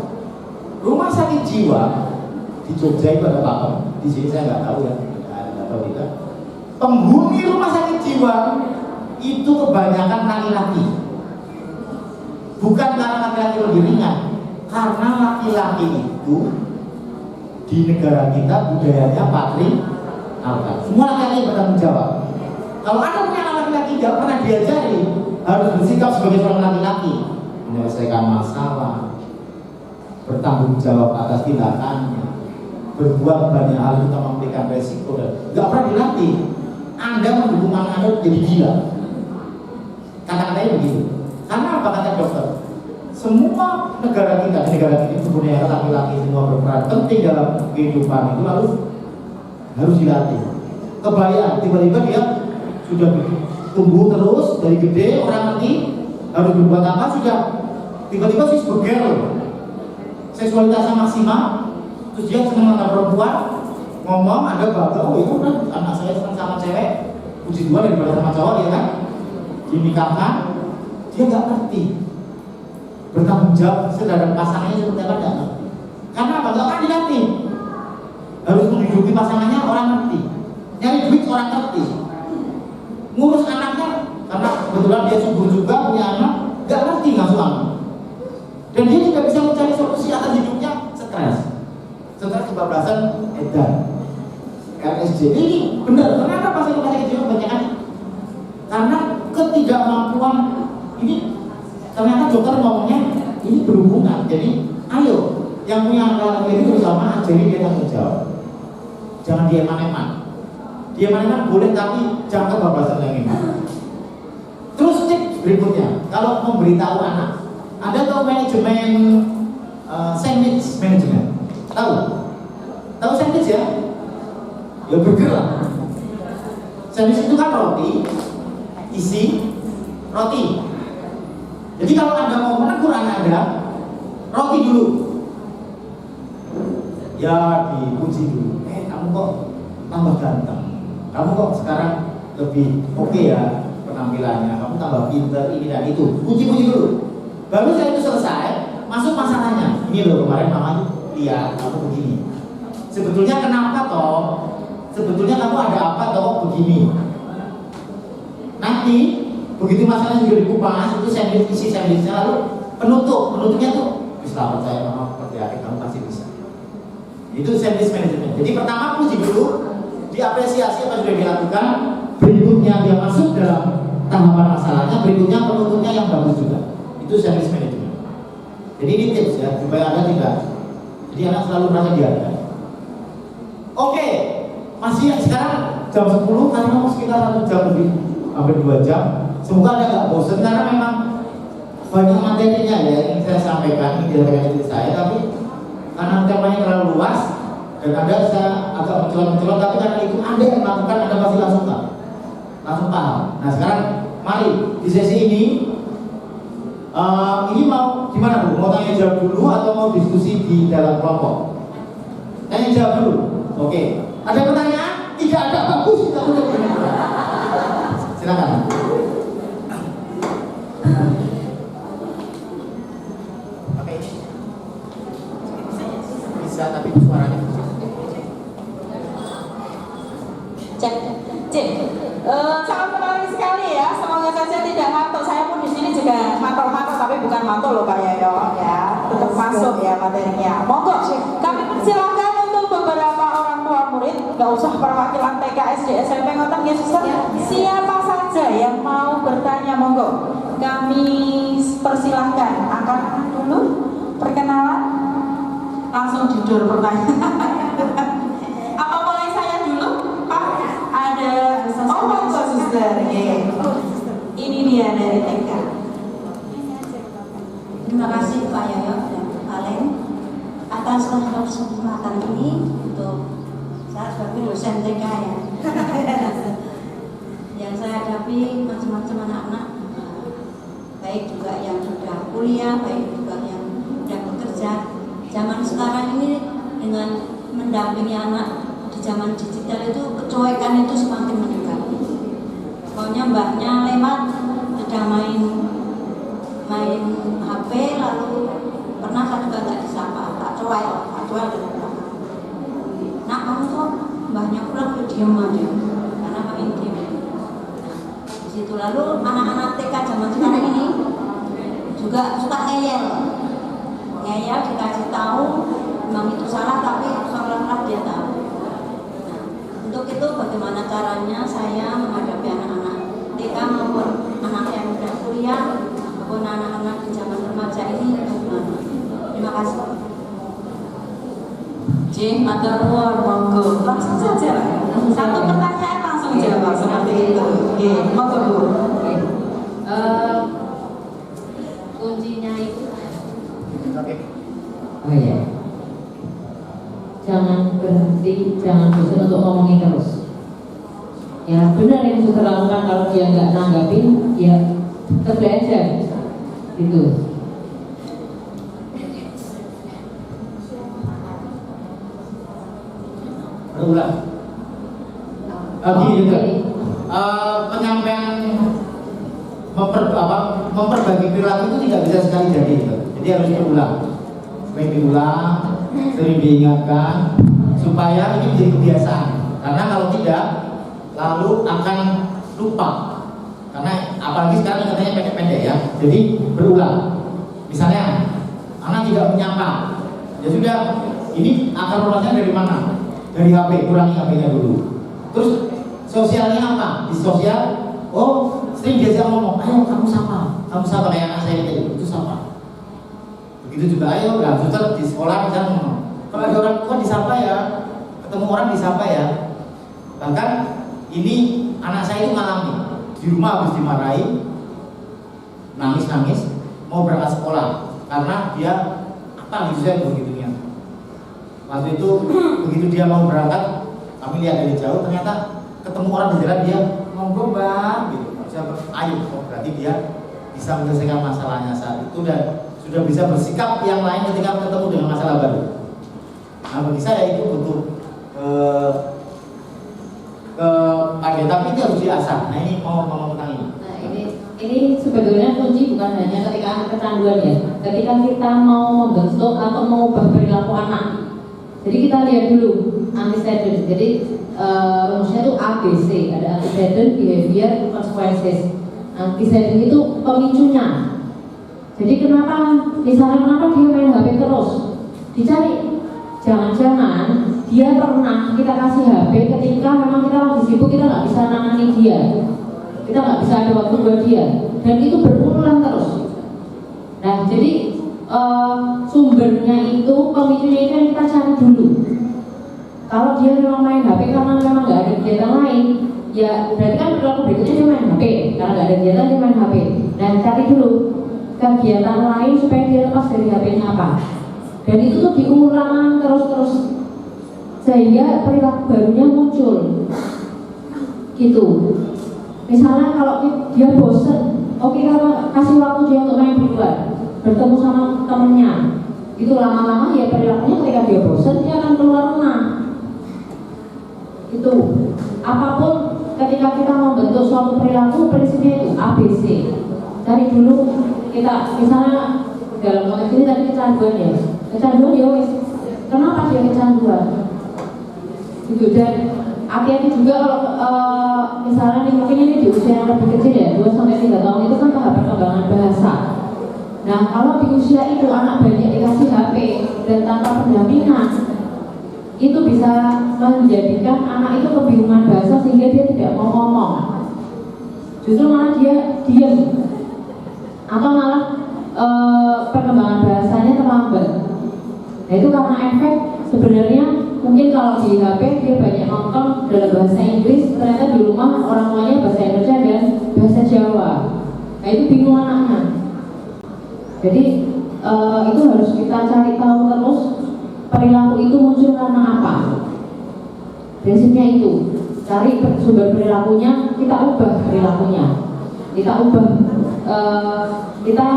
rumah sakit jiwa di Jogja itu ada apa? Di sini saya nggak tahu ya, nggak tahu kita. Penghuni rumah sakit jiwa itu kebanyakan laki-laki. Bukan karena laki-laki lebih ringan, karena laki-laki itu di negara kita budayanya patriarkal. Semua laki-laki bertanggung jawab. Kalau Anda punya anak laki-laki tidak pernah diajari harus bersikap sebagai seorang laki-laki, menyelesaikan masalah, bertanggung jawab atas tindakannya, berbuat banyak hal untuk memberikan resiko dan tidak pernah dilatih. Anda mendukung anak Anda jadi gila. Kata-katanya begitu. Karena apa kata dokter? Semua negara kita punya laki-laki semua berperan penting dalam kehidupan itu harus dilatih. Kebayang tiba-tiba dia sudah tumbuh terus dari gede, orang ngerti harus berbuat apa, sudah tiba-tiba sih beger, seksualitasnya maksimal, terus dia senang sama perempuan, ngomong ada bangga, oh itu kan anak saya senang sama cewek, puji Tuhan daripada sama cowok, ya kan, dinikahkan, dia nggak ngerti bertanggung jawab terhadap pasangannya seperti apa, nggak ngerti. Karena apa? Nggak akan dilatih. Harus menghidupi pasangannya orang ngerti, nyari duit orang ngerti, ngurus anaknya karena kebetulan dia subur juga punya anak, nggak ngerti ngasuh anak, dan dia tidak bisa mencari solusi atas hidupnya. Stres kebablasan edan LSD ini benar. Kenapa pasien-pasien jiwa banyak kan? Karena ketidakmampuan ini. Ternyata dokter ngomongnya ini berhubungan. Jadi ayo yang punya anak ini bersama ajari dia tanggung jawab. Jangan diaman-eman. Diaman-eman boleh tapi jangan kebablasan yang ini. Terus tips berikutnya, kalau memberitahu anak, Anda tahu manajemen sandwich management? Tahu sandwich ya? Ya bergerak. Sandwich itu kan roti, isi roti. Jadi kalau Anda mau menegur anak Anda, roti dulu. Ya dipuji dulu. Kamu kok tambah ganteng? Kamu kok sekarang lebih oke ya penampilannya, kamu tambah pinter ini dan itu, puji-puji dulu. Baru saya itu selesai, masuk masalahnya. Ini loh kemarin mama lihat kamu begini. Sebetulnya kenapa toh? Sebetulnya kamu ada apa toh begini? Nanti begitu masalahnya juga dikupas, itu isi sandwichnya lalu penutupnya tuh bisa percaya mama percaya kamu pasti bisa. Itu sandwich management. Jadi pertama puji dulu, diapresiasi apa sudah dilakukan, berikutnya dia masuk dalam tahapan masalahnya, berikutnya penutupnya yang bagus juga. Itu sandwich management. Jadi ini tips ya, supaya Anda tidak, jadi anak selalu merasa dihargai. Oke, masih sekarang jam 10 karena mau sekitar 1 jam lebih, hampir 2 jam. Semoga Anda nggak bosan karena memang banyak materinya ya yang saya sampaikan, ini dari saya, tapi karena temanya terlalu luas dan Anda saya agak mencolok-mencolok, tapi karena itu Anda yang melakukan, Anda pasti langsung paham. Nah sekarang mari di sesi ini mau gimana Bu? Mau tanya jawab dulu atau mau diskusi di dalam kelompok? Tanya jawab dulu. Oke. Ada pertanyaan? Tidak ada, bagus kita tutup. Silakan. Oke. Bisa tapi suaranya cek. Sangat menarik sekali ya. Semoga saja tidak ngantuk. Saya pun di sini juga mantul-mantul, tapi bukan mantul loh Pak Yayo ya. Tetap masuk ya materinya. Monggo. Kami persilahkan untuk beberapa orang tua murid, nggak usah perwakilan TK, SD, SMP, ngoten ya suster. Siapa saja yang mau bertanya monggo. Kami persilahkan. Angkat dulu perkenalan. Langsung jujur pertanyaan. Apa boleh saya dulu Pak? Ada monggo suster. Ini dia dari TK. Terima kasih Pak Yoyo dan Pak Len atas kesempatan ini untuk saya sebagai dosen TK ya. Yang saya hadapi macam-macam anak-anak, baik juga yang sudah kuliah, baik juga yang sudah bekerja. Zaman sekarang ini dengan mendampingi anak di zaman digital itu kecuekan itu semakin meningkat. Pokoknya mbaknya lewat sudah main HP, lalu pernah saya juga nggak disapa, tak cuek dengan belakang. Nah kamu tuh mbahnya pulang tuh diem aja karena main game. Nah di situ lalu anak-anak TK zaman sekarang ini juga suka ngeyel dikasih tahu memang itu salah, tapi seolah-olah dia tahu. Nah untuk itu bagaimana caranya saya menghadapi anak-anak TK maupun anak yang sudah kuliah maupun anak-anak di zaman remaja ini bagaimana? Terima kasih. Matur nuwun, monggo. Langsung saja. Satu pertanyaan langsung jawab seperti itu. Monggo Bu. Kuncinya itu oh ya, jangan berhenti, jangan bosan untuk ngomongin terus. Ya benar yang sudah lakukan, kalau dia nggak nanggapin ya terus aja gitu. berulang lagi juga penyampaian memperbagi perilaku itu tidak bisa sekali jadi harus berulang, sering diingatkan supaya ini menjadi kebiasaan, karena kalau tidak lalu akan lupa, karena apalagi sekarang katanya pendek-pendek ya, jadi berulang. Misalnya anak tidak menyapa, ya sudah, ini akar permasalahannya dari mana? Dari HP, kurangi HP-nya dulu. Terus sosialnya apa? Di sosial, oh sering diajak ngomong, ayo kamu sapa kayak anak saya itu sapa. Begitu juga, ayo lah suster di sekolah misalnya ngomong, kalau ada orang tua disapa ya, ketemu orang disapa ya. Bahkan ini anak saya itu ngalami di rumah habis dimarahi, nangis mau berangkat sekolah karena dia apa gitu saya begitunya. Waktu itu begitu dia mau berangkat, kami lihat dari jauh, ternyata ketemu orang di jalan, dia ngomong mbak gitu, ayo, oh, berarti dia bisa menyelesaikan masalahnya saat itu dan sudah bisa bersikap yang lain ketika ketemu dengan masalah baru. Nah bagi saya itu butuh kepadean ya, tapi itu harus diasah. Nah ini mau ngomong tentang ini. Nah ini sebetulnya kunci bukan hanya ketika anak kecanduan ya, ketika kita mau membentuk atau mau mengubah perilaku anak. Jadi kita lihat dulu antecedent. Jadi rumusnya itu ABC, ada antecedent, behavior, consequences. Antecedent itu pemicunya. Jadi misalnya kenapa dia main HP terus? Dicari. Jangan-jangan dia pernah kita kasih HP ketika memang kita lagi sibuk, kita nggak bisa nangani dia, kita nggak bisa ada waktu buat dia, dan itu berulang terus. Nah jadi sumbernya itu, pemicunya itu yang kita cari dulu. Kalau dia memang main HP karena memang nggak ada kegiatan lain, ya berarti kan perilaku berikutnya dia main HP. Karena nggak ada kegiatan dia main HP. Nah cari dulu kegiatan lain supaya dia lepas dari HP-nya apa. Dan itu tuh diulang terus sehingga perilaku barunya muncul. Gitu. Misalnya kalau dia bosen, oke kita kasih waktu dia untuk main di luar, bertemu sama temennya. Itu lama-lama ya perilakunya ketika dia bosen dia akan keluar rumah. Itu apapun ketika kita membentuk suatu perilaku, prinsipnya itu ABC. Cari dulu kita, misalnya dalam konteks ini tadi kecanduan ya, wes kenapa dia kecanduan gitu. Dan hati-hati juga kalau misalnya nih, mungkin ini di usia yang lebih kecil ya, 2-3 tahun itu kan tahap perkembangan bahasa. Nah kalau di usia itu anak banyak dikasih HP dan tanpa pendampingan, itu bisa menjadikan anak itu kebingungan bahasa sehingga dia tidak mau ngomong, justru malah dia diam atau malah perkembangan bahasanya terlambat. Nah itu karena efek sebenarnya mungkin kalau di HP dia banyak nonton dalam bahasa Inggris, ternyata di rumah orang tuanya bahasa Indonesia dan bahasa Jawa. Nah itu bingung anaknya. Jadi itu harus kita cari tahu terus perilaku itu muncul karena apa. Prinsipnya itu, cari sumber perilakunya, kita ubah perilakunya, kita ubah, kita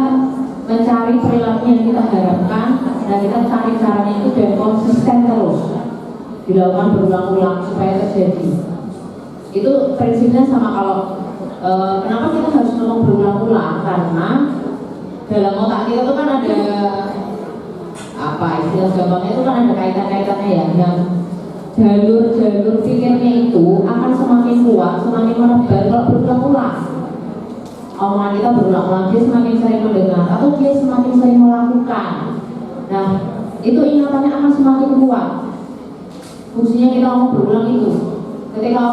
mencari perilaku yang kita harapkan dan kita cari caranya itu dan konsisten terus dilakukan berulang-ulang supaya terjadi. Itu prinsipnya sama. Kalau kenapa kita harus ngomong berulang-ulang, karena dalam otak kita itu kan ada apa istilah gampangnya itu kan ada kaitan-kaitannya ya, yang jalur-jalur pikirnya itu akan semakin kuat, semakin menebar kalau berulang-ulang. Omongan kita berulang-ulang, dia semakin sering mendengar atau dia semakin sering melakukan. Nah, itu ingatannya akan semakin kuat. Fungsinya kita ngomong berulang itu. Ketika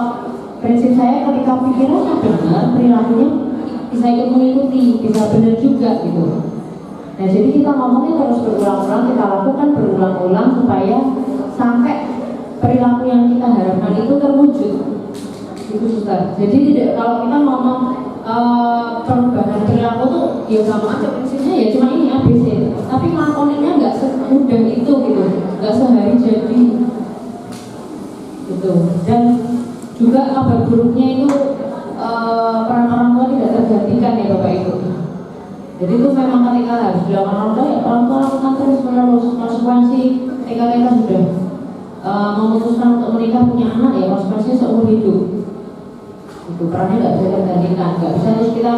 prinsip saya ketika pikirannya benar, perilakunya bisa ikut mengikuti, bisa benar juga gitu. Nah, jadi kita ngomongnya terus berulang-ulang, kita lakukan berulang-ulang supaya sampai perilaku yang kita harapkan itu terwujud. Itu susah. Jadi tidak, kalau kita ngomong perubahan perilaku tuh ya sama aja prinsipnya ya cuma ini ABC, tapi ngelakoninnya nggak semudah itu gitu, nggak sehari jadi gitu. Dan juga kabar buruknya itu peran orang tua tidak tergantikan ya Bapak Ibu. Jadi itu memang ketika harus dilakukan orang tua, ya orang tua lakukan terus menerus. Konsekuensi ketika kita sudah memutuskan untuk menikah punya anak ya konsekuensinya seumur hidup. Itu perannya nggak bisa tergantikan, nggak bisa terus kita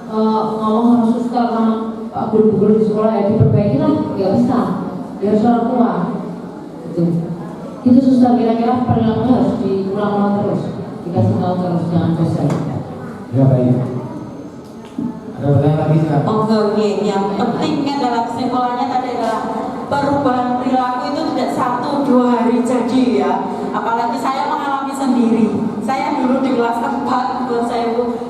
ngomong sama suster sama pak guru-guru di sekolah ya diperbaiki lah, nggak bisa. Dia harus orang tua. Itu susah. Kira-kira perilakunya harus diulang-ulang terus, dikasih tahu terus, jangan bosan. Ya baik. Ada pertanyaan lagi silakan. Oke, yang pentingnya dalam kesimpulannya tadi adalah perubahan perilaku itu tidak 1-2 hari jadi ya. Apalagi saya mengalami sendiri. Saya dulu di kelas 4,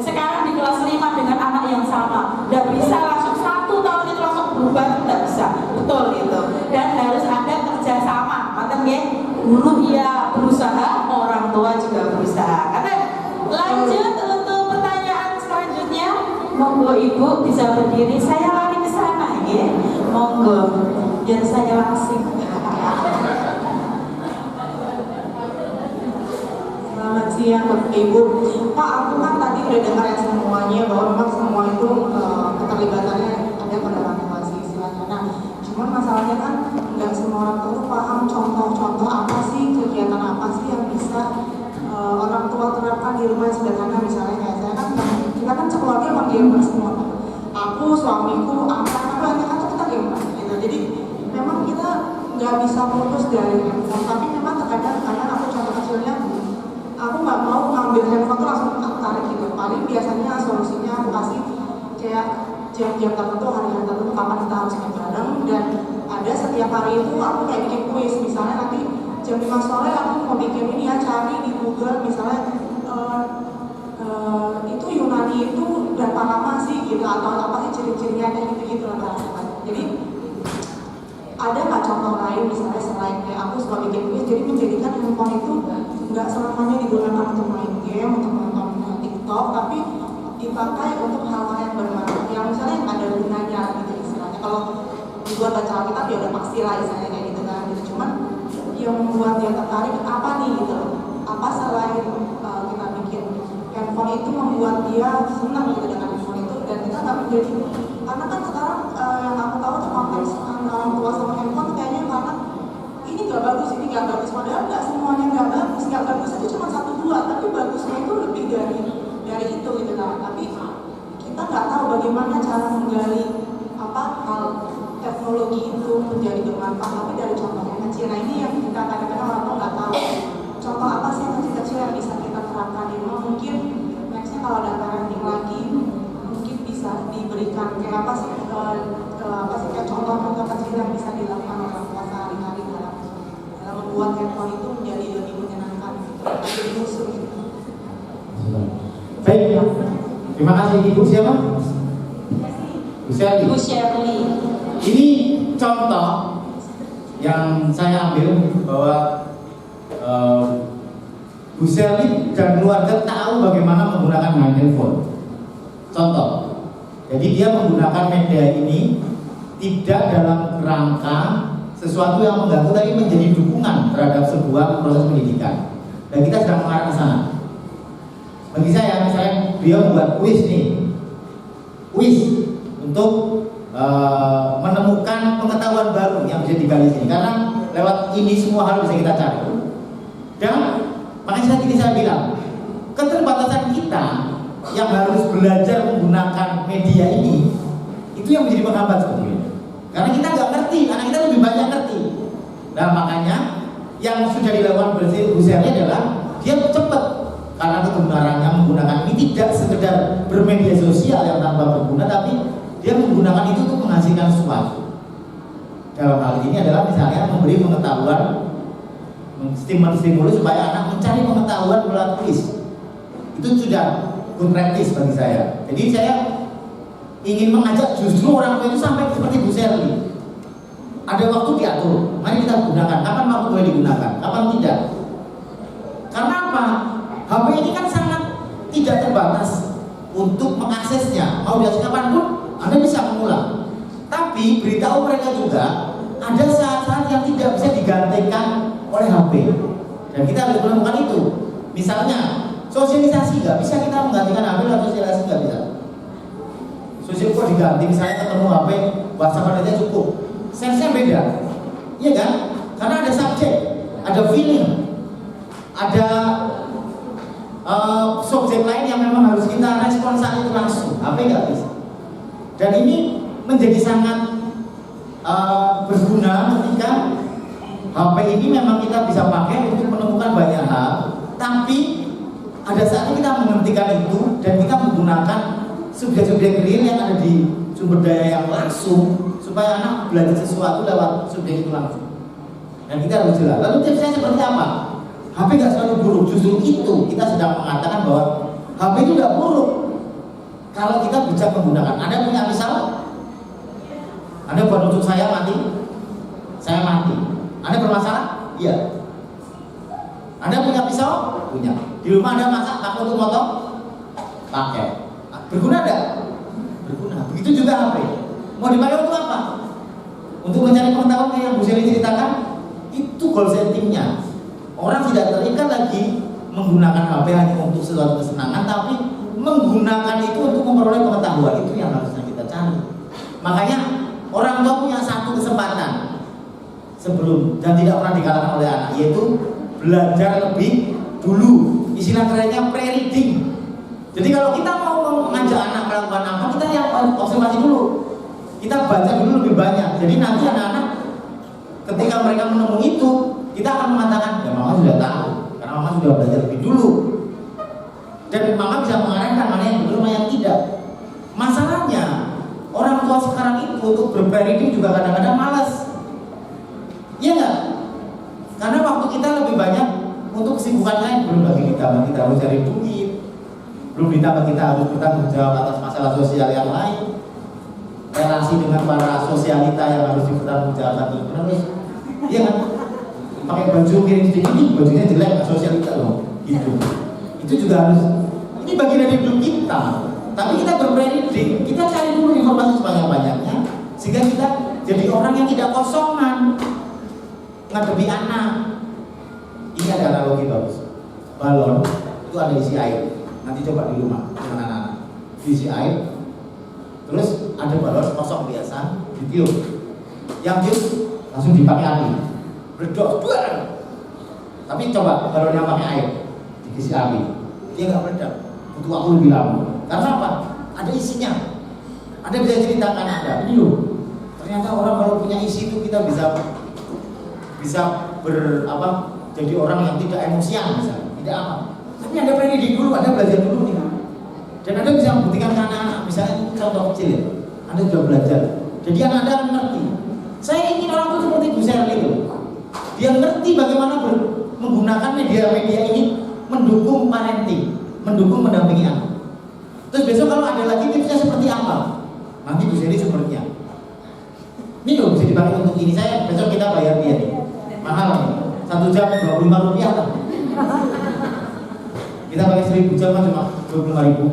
sekarang di kelas 5 dengan anak yang sama. Tidak bisa langsung 1 tahun itu langsung berubah, tidak bisa. Betul itu. Dan harus ada kerjasama. Makanya guru ya berusaha, orang tua juga berusaha. Karena lanjut untuk pertanyaan selanjutnya. Monggo Ibu bisa berdiri, saya lari ke sana ya. Monggo, biar saya langsing. Selamat siang Bapak Ibu. Pak, aku kan tadi udah dengar ya semuanya bahwa memang semua itu keterlibatannya ada pada orang tua sih istilahnya. Nah, cuman masalahnya kan nggak semua orang tua paham contoh-contoh apa sih, kegiatan apa sih yang bisa orang tua terapkan di rumah memang kita nggak bisa putus dari handphone, tapi memang terkadang aku contoh kecilnya, aku nggak mau ngambil handphone tuh langsung aku tarik gitu. Paling biasanya solusinya aku kasih kayak jam-jam tertentu, hari-hari tertentu kapan kita harus main bareng, dan ada setiap hari itu aku kayak bikin kuis. Misalnya nanti jam 5 sore aku mau bikin ini ya, cari di Google misalnya itu Yunani itu berapa lama sih gitu, atau apa sih ciri-cirinya, kayak gitu-gitu lah bahasanya. Jadi ada nggak contoh lain misalnya selain kayak aku suka bikin kuis, jadi menjadikan handphone itu nggak selamanya digunakan untuk main game, untuk nonton TikTok, tapi dipakai untuk hal-hal yang bermanfaat, yang misalnya yang ada gunanya gitu istilahnya. Kalau dibuat baca Alkitab ya udah pasti lah istilahnya kayak gitu kan. Gitu. Cuman yang membuat dia tertarik apa nih gitu loh? Apa selain kita bikin handphone itu membuat dia senang gitu dengan handphone itu, dan kita nggak menjadi, karena kan sekarang yang aku tahu tuh konteks orang tua sama handphone kayaknya karena ini nggak bagus, ini nggak bagus, padahal nggak semuanya nggak bagus itu cuma 1-2, tapi bagusnya itu lebih dari itu gitu kan. Tapi kita nggak tahu bagaimana cara menggali apa hal teknologi itu menjadi bermanfaat, tapi dari contoh yang kecil. Nah ini yang kita kadang-kadang orang tua nggak tahu. Contoh apa sih yang kecil-kecil yang bisa kita terapkan di rumah? Mungkin nextnya kalau ada parenting lagi, mungkin bisa diberikan kayak apa sih kayak contoh-contoh kecil yang bisa dilakukan orang tua sehari-hari dalam membuat handphone itu menjadi lebih menyenangkan, lebih musuh. Baik, terima kasih Ibu siapa? Bu Shelly. Bu Shelly. Ini contoh yang saya ambil bahwa Bu Shelly dan keluarga tahu bagaimana menggunakan handphone. Contoh, jadi dia menggunakan media ini tidak dalam rangka sesuatu yang mengganggu, tapi menjadi dukungan terhadap sebuah proses pendidikan. Dan kita sedang mengarah ke sana. Bagi saya, misalnya dia membuat kuis nih, kuis untuk menemukan pengetahuan baru yang bisa digali sini, karena lewat ini semua hal bisa kita cari. Dan makanya saya bilang, keterbatasan kita yang harus belajar menggunakan media ini, itu yang menjadi penghambat sebetulnya. Karena kita nggak ngerti, anak kita lebih banyak ngerti. Nah makanya yang sudah dilakukan Bu Shelly adalah dia cepat, karena kebenarannya menggunakan ini tidak sekedar bermedia sosial yang tanpa berguna, tapi dia menggunakan itu untuk menghasilkan sesuatu. Dalam hal ini adalah misalnya memberi pengetahuan, stimulus supaya anak mencari pengetahuan melalui kuis. Itu sudah good practice bagi saya. Jadi saya ingin mengajak justru orang tua itu sampai seperti Bu Shelly. Ada waktu diatur, mari kita gunakan. Kapan waktu boleh digunakan, kapan tidak. Karena apa? HP ini kan sangat tidak terbatas untuk mengaksesnya. Mau diakses kapanpun, Anda bisa mengulang. Tapi beritahu mereka juga ada saat-saat yang tidak bisa digantikan oleh HP. Dan kita harus menemukan itu. Misalnya sosialisasi nggak bisa kita menggantikan HP, atau sosialisasi nggak bisa. Sosial kok diganti, misalnya ketemu HP, WhatsApp aja cukup. Sense-nya beda, iya kan? Karena ada subjek, ada feeling, ada subjek lain yang memang harus kita respon saat itu langsung. HP nggak bisa. Dan ini menjadi sangat berguna ketika HP ini memang kita bisa pakai untuk menemukan banyak hal, tapi ada saatnya kita menghentikan itu dan kita menggunakan subjek-subjek real yang ada di sumber daya yang langsung supaya anak belajar sesuatu lewat subjek itu langsung. Dan kita harus jelas. Lalu tipsnya seperti apa? HP nggak selalu buruk, justru itu kita sedang mengatakan bahwa HP itu tidak buruk kalau kita bijak menggunakan. Anda punya pisau? Anda buat untuk saya mati? Saya mati. Anda bermasalah? Iya. Anda punya pisau? Punya. Di rumah Anda masak pakai untuk motong? Pakai. Berguna enggak? Berguna. Begitu juga HP. Mau dipakai untuk apa? Untuk mencari pengetahuan kayak yang Bu Shelly ceritakan, itu goal settingnya. Orang tidak terikat lagi menggunakan HP hanya untuk sesuatu kesenangan, tapi menggunakan itu untuk memperoleh pengetahuan. Itu yang harusnya kita cari. Makanya orang tua punya satu kesempatan sebelum dan tidak pernah dikalahkan oleh anak, yaitu belajar lebih dulu. Istilah kerennya pre-reading. Jadi kalau kita mau mengajak anak melakukan apa, kita yang observasi dulu. Kita baca dulu lebih banyak. Jadi nanti anak-anak ketika mereka menemui itu, kita akan mengatakan, ya mama sudah tahu, karena mama sudah belajar lebih dulu. Dan mama bisa mengarahkan mana yang betul, mana yang tidak. Masalahnya, orang tua sekarang itu untuk berparenting juga kadang-kadang malas. Iya nggak? Karena waktu kita lebih banyak untuk kesibukan lain, belum lagi ditambah kita harus cari duit, belum ditambah kita harus bertanggung jawab atas masalah sosial yang lain, relasi dengan para sosialita yang harus dipertanggungjawabkan terus-menerus. Iya kan? Pakai baju miring sedikit ini bajunya jelek, sosialita loh, gitu. Itu juga harus. Ini bagian dari hidup kita. Tapi kita berprediksi, kita cari dulu informasi sebanyak-banyaknya, sehingga kita jadi orang yang tidak kosongan ngadepi anak. Ini ada analogi bagus. Balon itu ada isi air. Nanti coba di rumah dengan anak-anak. Diisi air, terus ada balon kosong biasa, ditiup. Yang tiup langsung dipakai api, meledak. Tapi coba balonnya pakai air, diisi api, dia nggak meledak. Butuh waktu lebih lama. Karena apa? Ada isinya. Anda bisa ceritakan Anda, ini loh. Ternyata orang kalau punya isi itu kita bisa jadi orang yang tidak emosian misalnya, tidak apa. Tapi Anda pendidik dulu, Anda belajar dulu nih. Dan Anda bisa membuktikan ke anak-anak, misalnya contoh kecil ya. Anda sudah belajar. Jadi anak Anda akan ngerti. Saya ingin orang itu seperti Bu Sherly itu. Dia ngerti bagaimana menggunakan media-media ini mendukung parenting, mendukung mendampingi anak. Terus besok kalau ada lagi tipsnya seperti apa? Nanti Bu Sherly sepertinya. Ini loh bisa dipakai untuk ini. Saya besok kita bayar dia nih. Mahal nih. 1 jam 25 rupiah lah. Kita pakai 1000 jam kan cuma 25.000.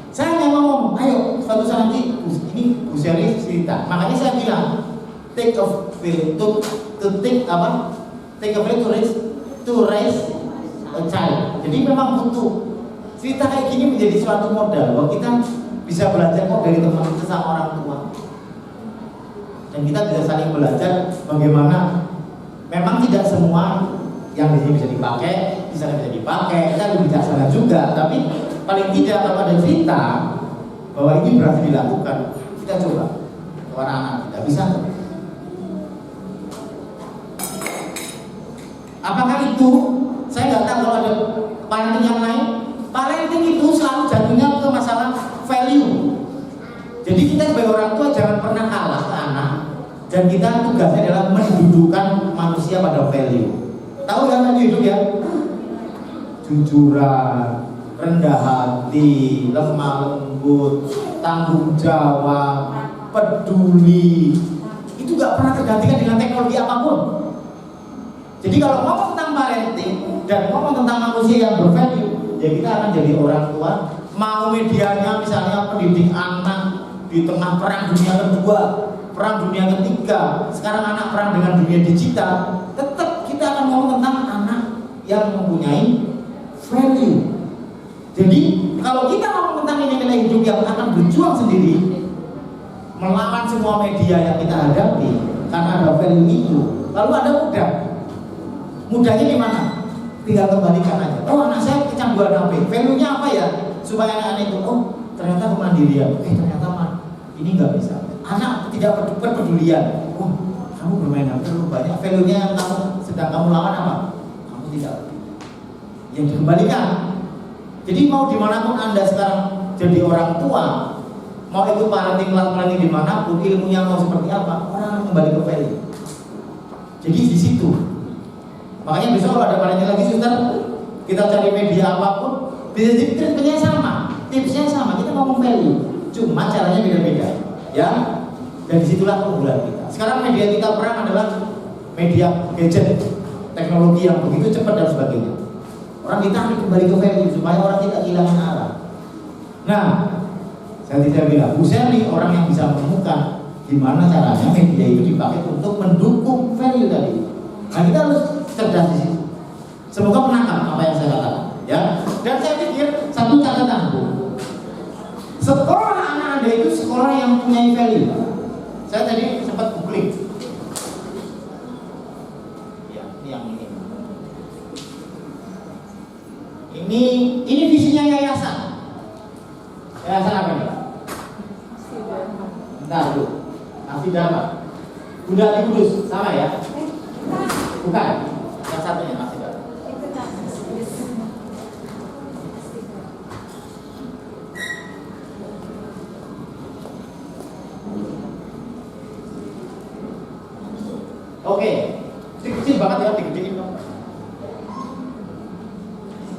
Saya hanya ngomong, ayo suatu saat nanti ini Bu Sherly cerita. Makanya saya bilang take a village to raise a child. Jadi memang butuh cerita kayak gini menjadi suatu modal bahwa kita bisa belajar kok dari teman sesama orang tua. Dan kita bisa saling belajar bagaimana memang tidak semua yang di sini bisa dipakai, bisa dipakai, kita lebih bijaksana juga. Tapi paling tidak kalau ada cerita bahwa ini berhasil dilakukan, kita coba ke anak-anak kita bisa. Apakah itu? Saya nggak tahu kalau ada parenting yang lain. Parenting itu selalu jatuhnya ke masalah value. Jadi kita sebagai orang tua jangan pernah kalah ke anak. Dan kita tugasnya adalah mendudukkan manusia pada value. Tahu yang value hidup ya? Jujuran, rendah hati, lemah lembut, tanggung jawab, peduli. Itu gak pernah tergantikan dengan teknologi apapun. Jadi kalau ngomong tentang parenting dan ngomong tentang manusia yang bervalue, ya kita akan jadi orang tua. Mau medianya misalnya pendidik anak di tengah perang dunia kedua, perang dunia ketiga, sekarang anak perang dengan dunia digital, tetap kita akan ngomong tentang anak yang mempunyai value. Jadi kalau kita ngomong tentang nilai hidup yang akan berjuang sendiri melawan semua media yang kita hadapi karena ada value itu, lalu ada mudahnya di mana? Tinggal kembalikan aja. Oh, anak saya kecanduan HP, value-nya apa ya? Supaya anak-anak itu, oh ternyata kemandirian, ternyata ini nggak bisa. Anak tidak berpedulian. Oh, kamu bermain HP terlalu banyak. Value-nya yang sedang kamu lawan apa? Kamu tidak. Yang dikembalikan. Jadi mau dimanapun Anda sekarang jadi orang tua, mau itu parenting dimanapun, ilmunya mau seperti apa, orang akan kembali ke value. Jadi di situ. Makanya besok kalau ada parenting lagi, suster, kita cari media apapun, bisa jadi treatmentnya sama, tipsnya sama. Kita ngomong value, cuma caranya beda-beda. Ya, dan disitulah keunggulan kita. Sekarang media kita perang adalah media gadget, teknologi yang begitu cepat dan sebagainya. Orang ditarik kembali ke value supaya orang tidak kehilangan arah. Nah, saya tidak bilang, Bu Sherly orang yang bisa menemukan gimana caranya media itu dipakai untuk mendukung value tadi. Nah, kita harus cerdas di situ. Semoga menangkap apa yang saya katakan. Ya, dan saya pikir satu catatan, Bu. Sekolah anak Anda itu sekolah yang punya value. Saya tadi sempat googling. Ya, ini yang ini. Ini visinya yayasan. Yayasan apa nih? Bentar, Bu. Asidama. Bunda Ati Kudus, sama ya? Bukan, yang satunya masih ada. Oke, kecil banget ya, digedein dong.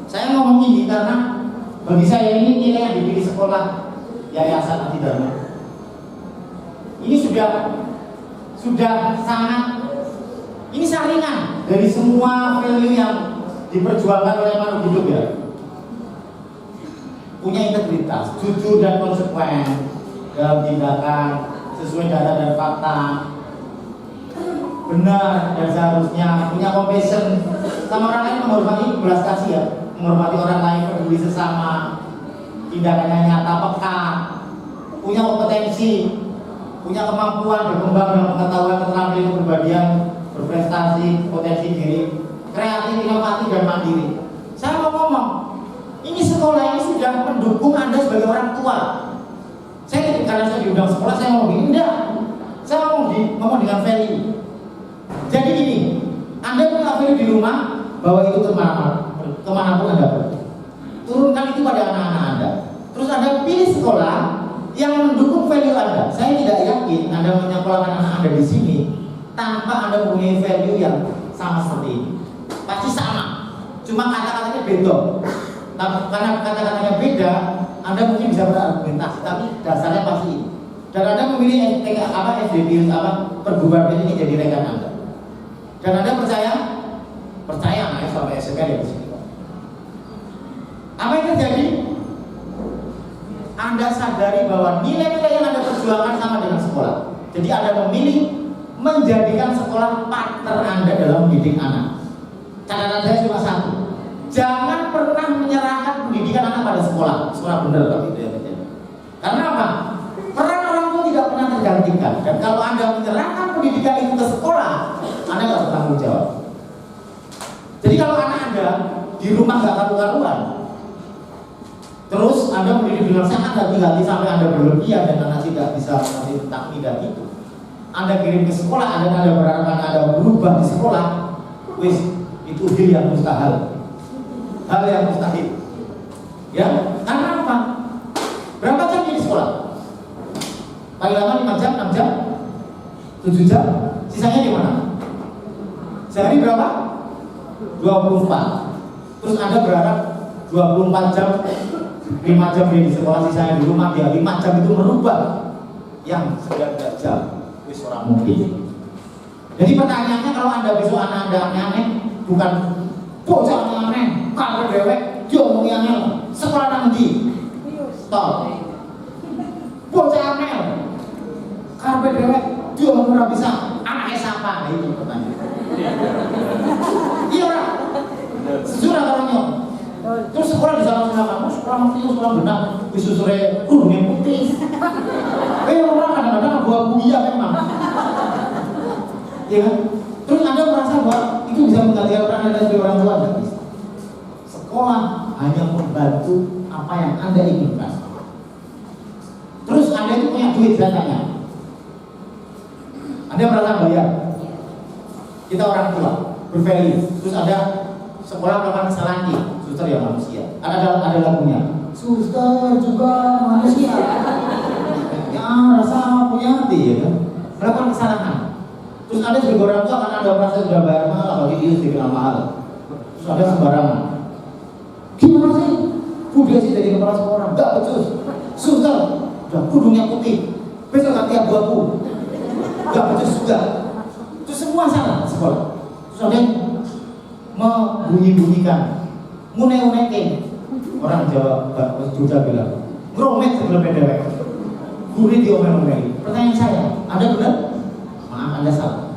Saya ngomong ini karena bagi saya ini nilai yang dipilih sekolah Yayasan Adi Dharma. Ini sudah sangat, ini saringan dari semua value yang diperjuangkan oleh makhluk hidup ya. Punya integritas, jujur dan konsekuen dalam tindakan, sesuai data dan fakta, benar dan seharusnya, punya compassion sama orang lain, menghormati, belas kasih ya, menghormati orang lain, peduli sesama, tindakannya nyata, peka, punya kompetensi, punya kemampuan berkembang dalam pengetahuan, keterampilan, kepribadian, berprestasi, potensi diri, kreatif, inovatif dan mandiri. Saya mau ngomong, ini sekolah ini sudah mendukung Anda sebagai orang tua. Saya karena saya diundang sekolah, saya ngomong gini, enggak, saya ngomong dengan value. Jadi gini, Anda punya value di rumah bahwa itu kemanapun Anda pergi. Turunkan itu pada anak-anak Anda. Terus Anda pilih sekolah yang mendukung value Anda. Saya tidak yakin Anda menyekolahkan anak Anda di sini tanpa Anda mempunyai value yang sama seperti ini. Pasti sama, cuma kata-katanya beda. Karena kata-katanya beda, Anda mungkin bisa berargumentasi, tapi dasarnya pasti ini. Dan Anda memilih FDP, perguruan ini jadi rekan Anda. Dan Anda percaya anaknya sampai SMP di sini. Apa yang terjadi? Anda sadari bahwa nilai-nilai yang Anda perjuangkan sama dengan sekolah. Jadi Anda memilih menjadikan sekolah partner Anda dalam mendidik anak. Catatan saya cuma satu, jangan pernah menyerahkan pendidikan anak pada sekolah benar kalau itu ya. Karena apa? Peran orang tua tidak pernah tergantikan. Dan kalau Anda menyerahkan pendidikan itu ke sekolah, Anda nggak bertanggung jawab. Jadi kalau anak Anda di rumah nggak karu-karuan, terus Anda mendidik dengan sangat hati-hati sampai Anda berlebihan dan anak tidak bisa mengerti tentang tidak itu, Anda kirim ke sekolah, Anda berharap Anda berubah di sekolah, itu hal yang mustahil. Hal yang mustahil. Ya, karena apa? Berapa jam di sekolah? Paling lama 5 jam, 6 jam, 7 jam, sisanya di mana? Sehari berapa? 24. Terus Anda berharap 24 jam, 5 jam di sekolah, sisanya di rumah, dia 5 jam itu merubah yang 9 jam. Wis ora mungkin. Jadi pertanyaannya, kalau Anda besok anak Anda aneh-aneh, bukan bocah aneh, kalau dewek, diomongi aneh, sekolah nanti. Stop. Bocah aneh, kalau dewek, diomongi ora bisa, anaknya siapa? Nah, itu pertanyaan. Iya orang, sejujurnya orangnya. Terus sekolah di sana kamu sekolah itu sekolah benar, disusure kurungnya putih. Orang kadang-kadang abu-abu iya memang. Ya kan? Terus Anda merasa bahwa itu bisa menggantikan peran Anda sebagai orang tua, tidak bisa. Sekolah hanya membantu apa yang Anda inginkan. Terus Anda itu punya duit, saya tanya. Anda merasa bayar? Kita orang tua, bervalue. Terus ada sekolah melakukan kesalahan nih, suster ya manusia. Ada lagunya. Suster juga manusia. Ya rasa punya hati ya kan. Melakukan kesalahan. Terus ada sebagai orang tua karena Anda merasa sudah bayar mahal, apalagi dia dikenal mahal. Terus ada sembarangan. Gimana sih? Udah sih jadi kepala sekolah, enggak becus. Suster, udah kudungnya putih. Besok ganti abu-abu. Enggak becus juga. Itu semua salah sekolah. Terus ada yang membunyi-bunyikan, ngune-ngunekin. Orang Jawa, Jogja bilang, ngeromek sebelum dewek. Gurih diomel-omel. Pertanyaan saya, Anda benar? Maaf, Anda salah.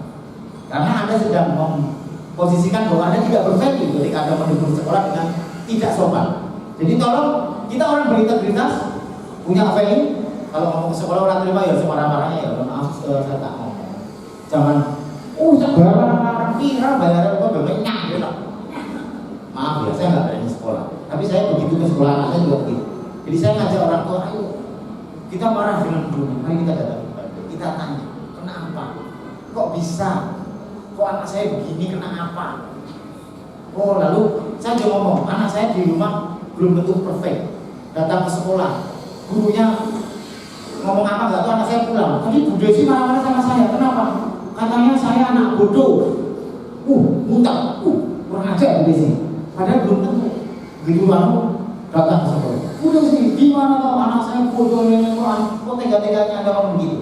Karena Anda sedang memposisikan bahwa Anda tidak bervalue ketika Anda mendukung sekolah dengan tidak sopan. Jadi tolong, kita orang berintegritas, punya value. Kalau ngomong ke sekolah orang terima ya semarah-marahnya ya, maaf saya tak ngomong. Jangan, sebarang kira bayaran kok banyak gitu. Maaf ya, saya nggak berani sekolah. Tapi saya begitu ke sekolah anak saya juga begitu. Jadi saya ngajak orang tua, ayo kita marah dengan guru, mari kita datang, kita tanya, kenapa? kok bisa? Kok anak saya begini, kena apa? Oh, lalu saya juga ngomong, anak saya di rumah belum tentu perfect. Datang ke sekolah, gurunya ngomong apa nggak tahu, anak saya pulang. Tadi Bu Desi marah-marah sama saya, kenapa? Katanya saya anak bodoh. Muntah, kurang ajar Bu Desi. Padahal belum tentu. Begitu lalu datang ke sekolah. Udah sih, gimana kalau anak saya bodoh yang Quran? Kok tega-teganya ada orang begitu?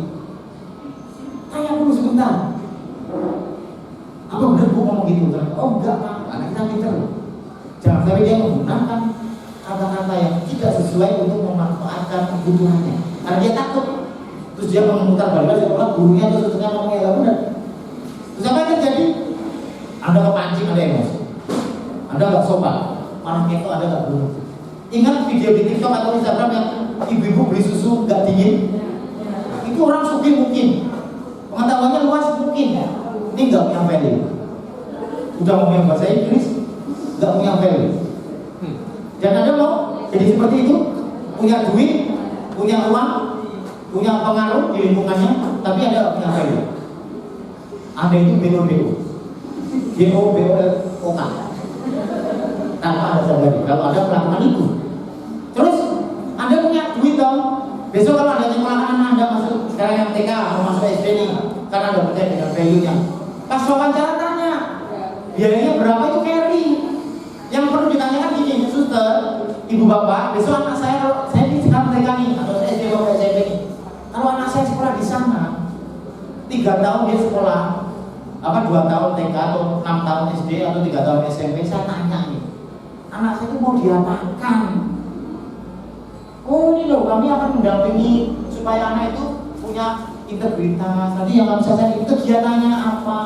Tanya dulu sebentar. Apa benar Bu ngomong gitu? Oh enggak Pak, anak kita pintar. Jangan sampai dia menggunakan kata-kata yang tidak sesuai untuk memanfaatkan kebutuhannya. Karena dia takut. Terus dia memutar balik sekolah, gurunya terus terusnya ngomongnya gak benar. Terus apa yang terjadi? Anda kepancing, ada emosi. Anda gak sopan, malah kepo, Anda gak benar. Ingat video di TikTok atau Instagram yang ibu-ibu beli susu gak dingin? Itu orang sugih mungkin, pengetahuannya luas mungkin ya. Ini gak punya value. Udah ngomong bahasa Inggris, gak punya value. Dan Anda mau jadi seperti itu? Punya duit, punya uang, punya pengaruh di lingkungannya, tapi Anda gak punya value. Anda itu BO-BO, GO-BO-OK, tanpa ada sadari kalau Anda melakukan itu. Terus Anda punya duit dong. Besok kalau Anda nyekolahkan anak Anda masuk sekarang yang TK mau masuk SD nih, karena Anda percaya dengan value-nya. Pas wawancara tanya, biayanya berapa itu carry? Yang perlu ditanyakan gini, suster, ibu bapak, besok anak saya di sekarang TK nih atau SD atau SMP nih. Kalau anak saya sekolah di sana, 3 tahun dia sekolah, 2 tahun TK atau 6 tahun SD atau 3 tahun SMP, saya tanya nih, anak saya itu mau diapakan? Oh ini loh, kami akan mendampingi supaya anak itu punya integritas. Tadi yang kami saya itu kegiatannya apa?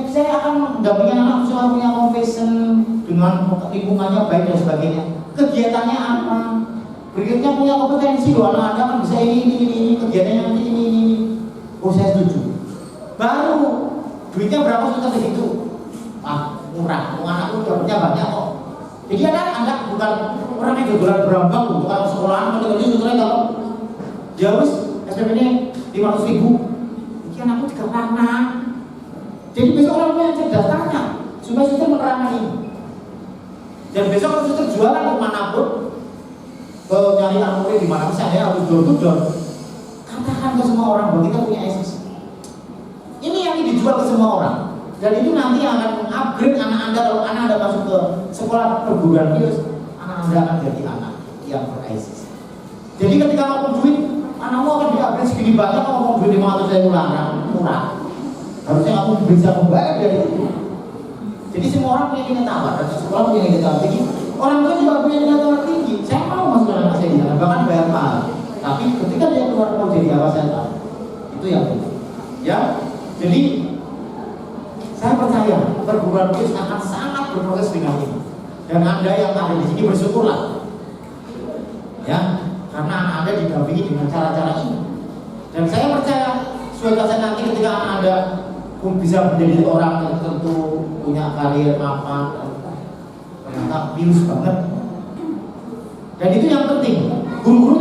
Saya akan mendampingi anak supaya punya compassion dengan lingkungannya baik dan sebagainya. Kegiatannya apa? Berikutnya punya kompetensi loh, anak Anda kan bisa ini, kegiatannya nanti ini. Oh saya setuju. Baru duitnya berapa sudah segitu? Murah. Anakku dapatnya banyak kok. Jadi Anda bukan orang yang jualan berambang, bukan sekolahan, kalau jauh SPP ini 500.000. Ini anakku 3 anak. Jadi besok orang tua yang cerdas tanya supaya suster menerangkan ini. Dan besok kalau suster jualan kemanapun, nyari anak di mana saya harus door-to-door. Katakan ke semua orang bahwa kita punya esensi. Ini yang dijual ke semua orang. Dan itu nanti yang akan mengupgrade anak Anda. Kalau anak Anda masuk ke sekolah perguruan tinggi, anak Anda akan jadi anak yang beresis. Jadi ketika mau duit, anakmu akan diupgrade segini banyak. Kalau mau duit 500.000 murah. Harusnya kamu bisa membayar dari itu. Jadi semua orang punya nilai tawar, dan sekolah punya nilai tawar tinggi. Orang tua juga punya nilai tawar tinggi. Saya mau masuk anak saya di sana, bahkan bayar mahal. Tapi ketika dia keluar mau jadi apa saya tahu. Itu yang penting. Ya, jadi saya percaya perguruan tinggi akan sangat berproses dengan ini. Dan Anda yang ada di sini bersyukurlah. Ya, karena anak Anda didampingi dengan cara-cara ini. Dan saya percaya suatu saat nanti ketika anak Anda bisa menjadi orang yang tertentu, punya karir apa, ternyata pius banget. Dan itu yang penting. Guru-guru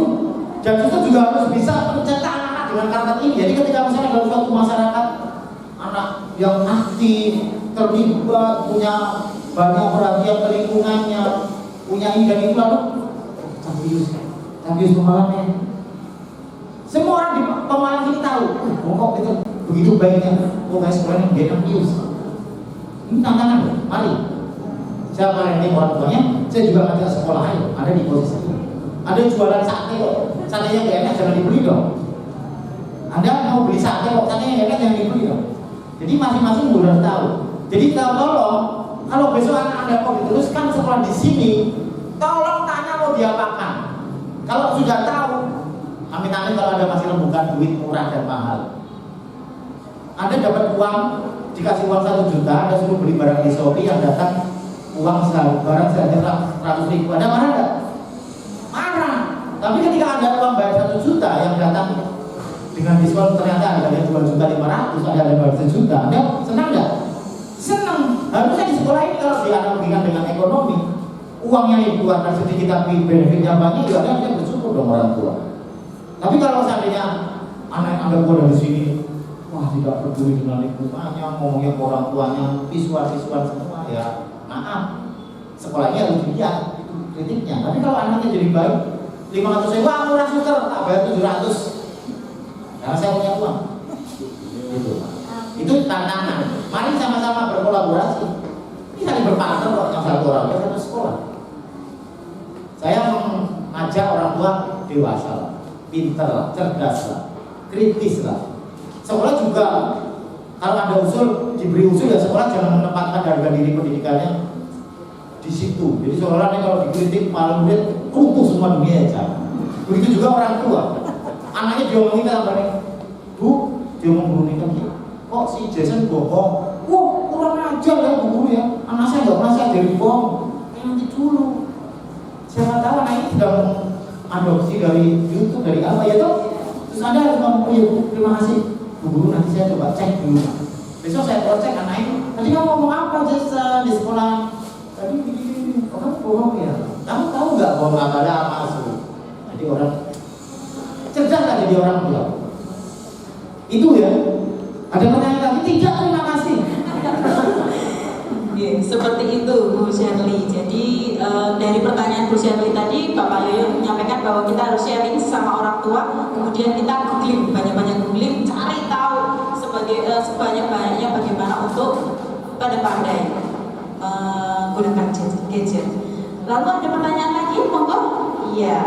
dan suster juga harus bisa mencetak anak-anak dengan karakter ini. Jadi ketika misalnya dalam suatu masyarakat anak yang aktif, terlibat, punya banyak perhatian ke lingkungannya, punya ini dan itu, lalu Tabius Pemalang. Semua orang di Pemalang ini tahu, kok itu begitu baiknya. Kayak sekolah yang dia Tabius. Ini tantangan, mari. Saya parenting orang tuanya, saya juga ngajak sekolah, ayo, ada di posisi ini. Ada jualan sate kok, satenya gak enak jangan dibeli dong. Anda mau beli sate kok, satenya gak enak jangan dibeli dong. Jadi masing-masing harus tahu. Jadi tolong, kalau besok anak Anda mau diteruskan sekolah di sini, tolong tanya mau diapakan. Kalau sudah tahu, amit-amit kalau Anda masih rembukan duit murah dan mahal. Anda dapat uang, dikasih uang 1 juta, Anda suruh beli barang di Shopee yang datang uang barang seharga 100.000. Anda marah nggak? Marah. Tapi ketika Anda uang bayar 1 juta yang datang dengan diskon ternyata ada yang 2.500.000, ada yang bayar 1 juta, Anda senang nggak? Senang. Harusnya di sekolah ini kalau dianalogikan dengan ekonomi, uangnya dikeluarkan sedikit tapi benefitnya banyak, ya Anda bersyukur dong orang tua. Tapi kalau seandainya anak Anda keluar dari sini, wah tidak peduli dengan lingkungannya, ngomongnya ke orang tuanya, visual-visual semua, ya maaf, sekolahnya harus dilihat itu kritiknya. Tapi kalau anaknya jadi baik, 500.000, wah murah suter, tak bayar 700, karena saya punya uang. Gitu. Itu tantangan. Mari sama-sama berkolaborasi. Ini saling berpartner kok, yang satu orang tua satu sekolah. Saya mengajak orang tua dewasa, pintar, cerdas lah, kritis lah. Sekolah juga kalau ada usul, diberi usul ya sekolah jangan menempatkan harga diri pendidikannya di situ. Jadi seolah-olah kalau dikritik malah murid runtuh semua dunia aja. Begitu juga orang tua. Anaknya diomongin apa nih? Bu, diomongin kan kok si Jason bohong? Wah, kurang ajar ya bu guru ya. Anak saya nggak pernah saya jadi bohong. Nanti dulu. Siapa tahu anak ini sedang adopsi dari YouTube dari apa ya toh? Terus Anda harus ngomong, ya bu, terima kasih bu guru, nanti saya coba cek dulu. Besok saya cross cek anak ini. Tadi kamu ngomong apa Jason di sekolah? Tadi begini, oh kamu bohong ya? Kamu tahu nggak bohong apa masuk? Jadi orang cerdas lah jadi orang tua. Itu ya. Ada pertanyaan lagi? Tidak, terima kasih. Ya, seperti itu Bu Shirley. Jadi dari pertanyaan Bu Shirley tadi, Bapak Yoyo menyampaikan bahwa kita harus sharing sama orang tua, kemudian kita googling, banyak-banyak googling, cari tahu sebanyak-banyaknya bagaimana untuk pada pandai menggunakan gadget. Lalu ada pertanyaan lagi, monggo? Iya.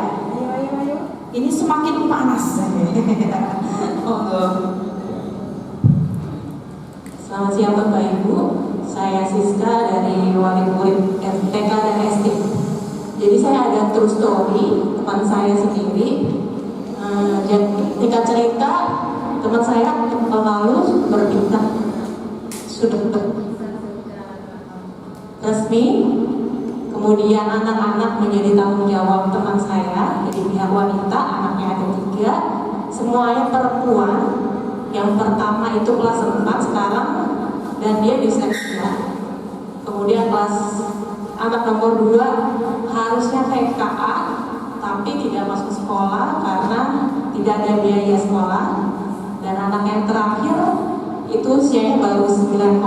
Ayo. Ini semakin panas. Monggo. Selamat siang Bapak Ibu, saya Siska dari wali murid TK dan SD. Jadi saya ada true story teman saya sendiri. Tingkat cerita teman saya tahun lalu berpindah sudah resmi. Kemudian anak-anak menjadi tanggung jawab teman saya. Jadi pihak wanita, anaknya ada 3, semuanya perempuan. Yang pertama itu kelas 4 sekarang dan dia disleksia. Kemudian kelas anak nomor 2 harusnya TKA tapi tidak masuk sekolah karena tidak ada biaya sekolah. Dan anak yang terakhir itu usianya baru 9,5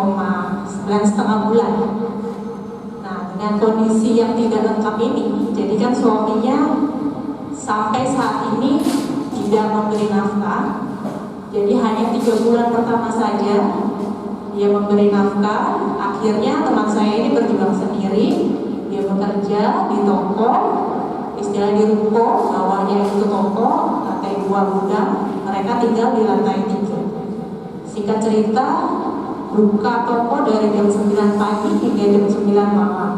bulan. Nah, dengan kondisi yang tidak lengkap ini, jadi kan suaminya sampai saat ini tidak memberi nafkah. Jadi hanya 3 bulan pertama saja dia memberi nafkah. Akhirnya teman saya ini berjuang sendiri. Dia bekerja di toko, istilah di ruko, bawahnya itu toko, lantai 2 gudang. Mereka tinggal di lantai 3. Singkat cerita, buka toko dari jam 9 pagi hingga jam 9 malam.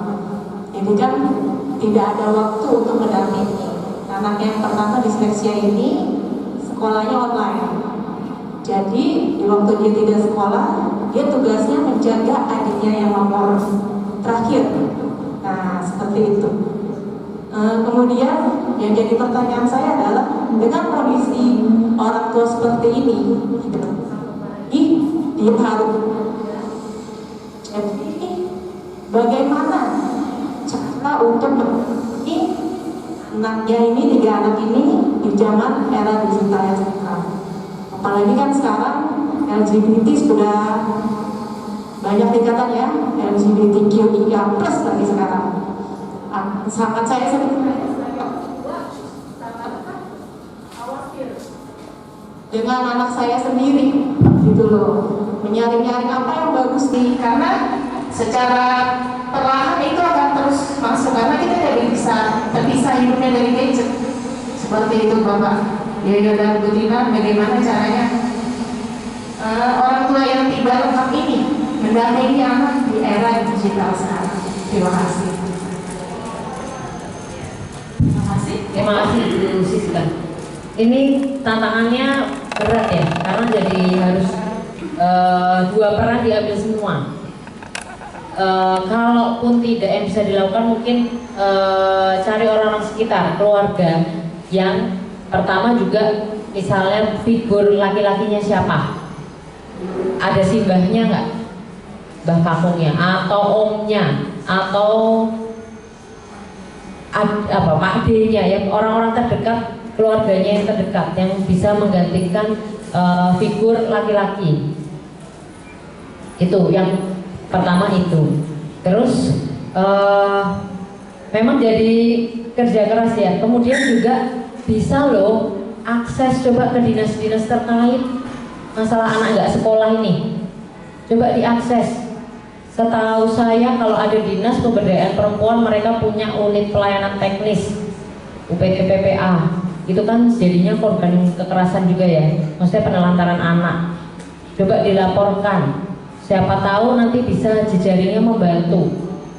Jadi kan tidak ada waktu untuk mendampingi. Anak yang pertama disleksia ini sekolahnya online. Jadi di waktu dia tidak sekolah, dia tugasnya menjaga adiknya yang nomor terakhir. Nah, seperti itu. Kemudian yang jadi pertanyaan saya adalah dengan kondisi orang tua seperti ini, dia harus. Jadi bagaimana cara untuk ini anaknya ini 3 anak ini di zaman era digital yang sekarang? Apalagi kan sekarang LGBT sudah banyak tingkatan ya, LGBTQIA+ lagi sekarang. Sahabat saya sendiri dengan anak saya sendiri gitu loh, menyaring-nyaring apa yang bagus nih, karena secara perlahan itu akan terus masuk karena kita tidak bisa terpisah hidupnya dari gadget. Seperti itu Bapak Yoyo dan Bu Tina, bagaimana caranya orang tua yang tidak lengkap ini mendampingi anak di era digital sekarang. Terima kasih. Terima kasih Bu Siska. Ini tantangannya berat ya, karena jadi harus 2 peran diambil semua. Kalaupun tidak yang bisa dilakukan, mungkin cari orang-orang sekitar, keluarga yang pertama juga misalnya figur laki-lakinya siapa, ada si mbahnya nggak, mbah kampungnya atau omnya atau pak D-nya, yang orang-orang terdekat, keluarganya yang terdekat yang bisa menggantikan figur laki-laki. Itu yang pertama itu. Terus memang jadi kerja keras ya. Kemudian juga bisa loh akses coba ke dinas-dinas terkait masalah anak nggak sekolah ini. Coba diakses. Setahu saya kalau ada dinas pemberdayaan perempuan mereka punya unit pelayanan teknis UPT PPA. Itu kan jadinya korban kekerasan juga ya. Maksudnya penelantaran anak. Coba dilaporkan. Siapa tahu nanti bisa jejaringnya membantu.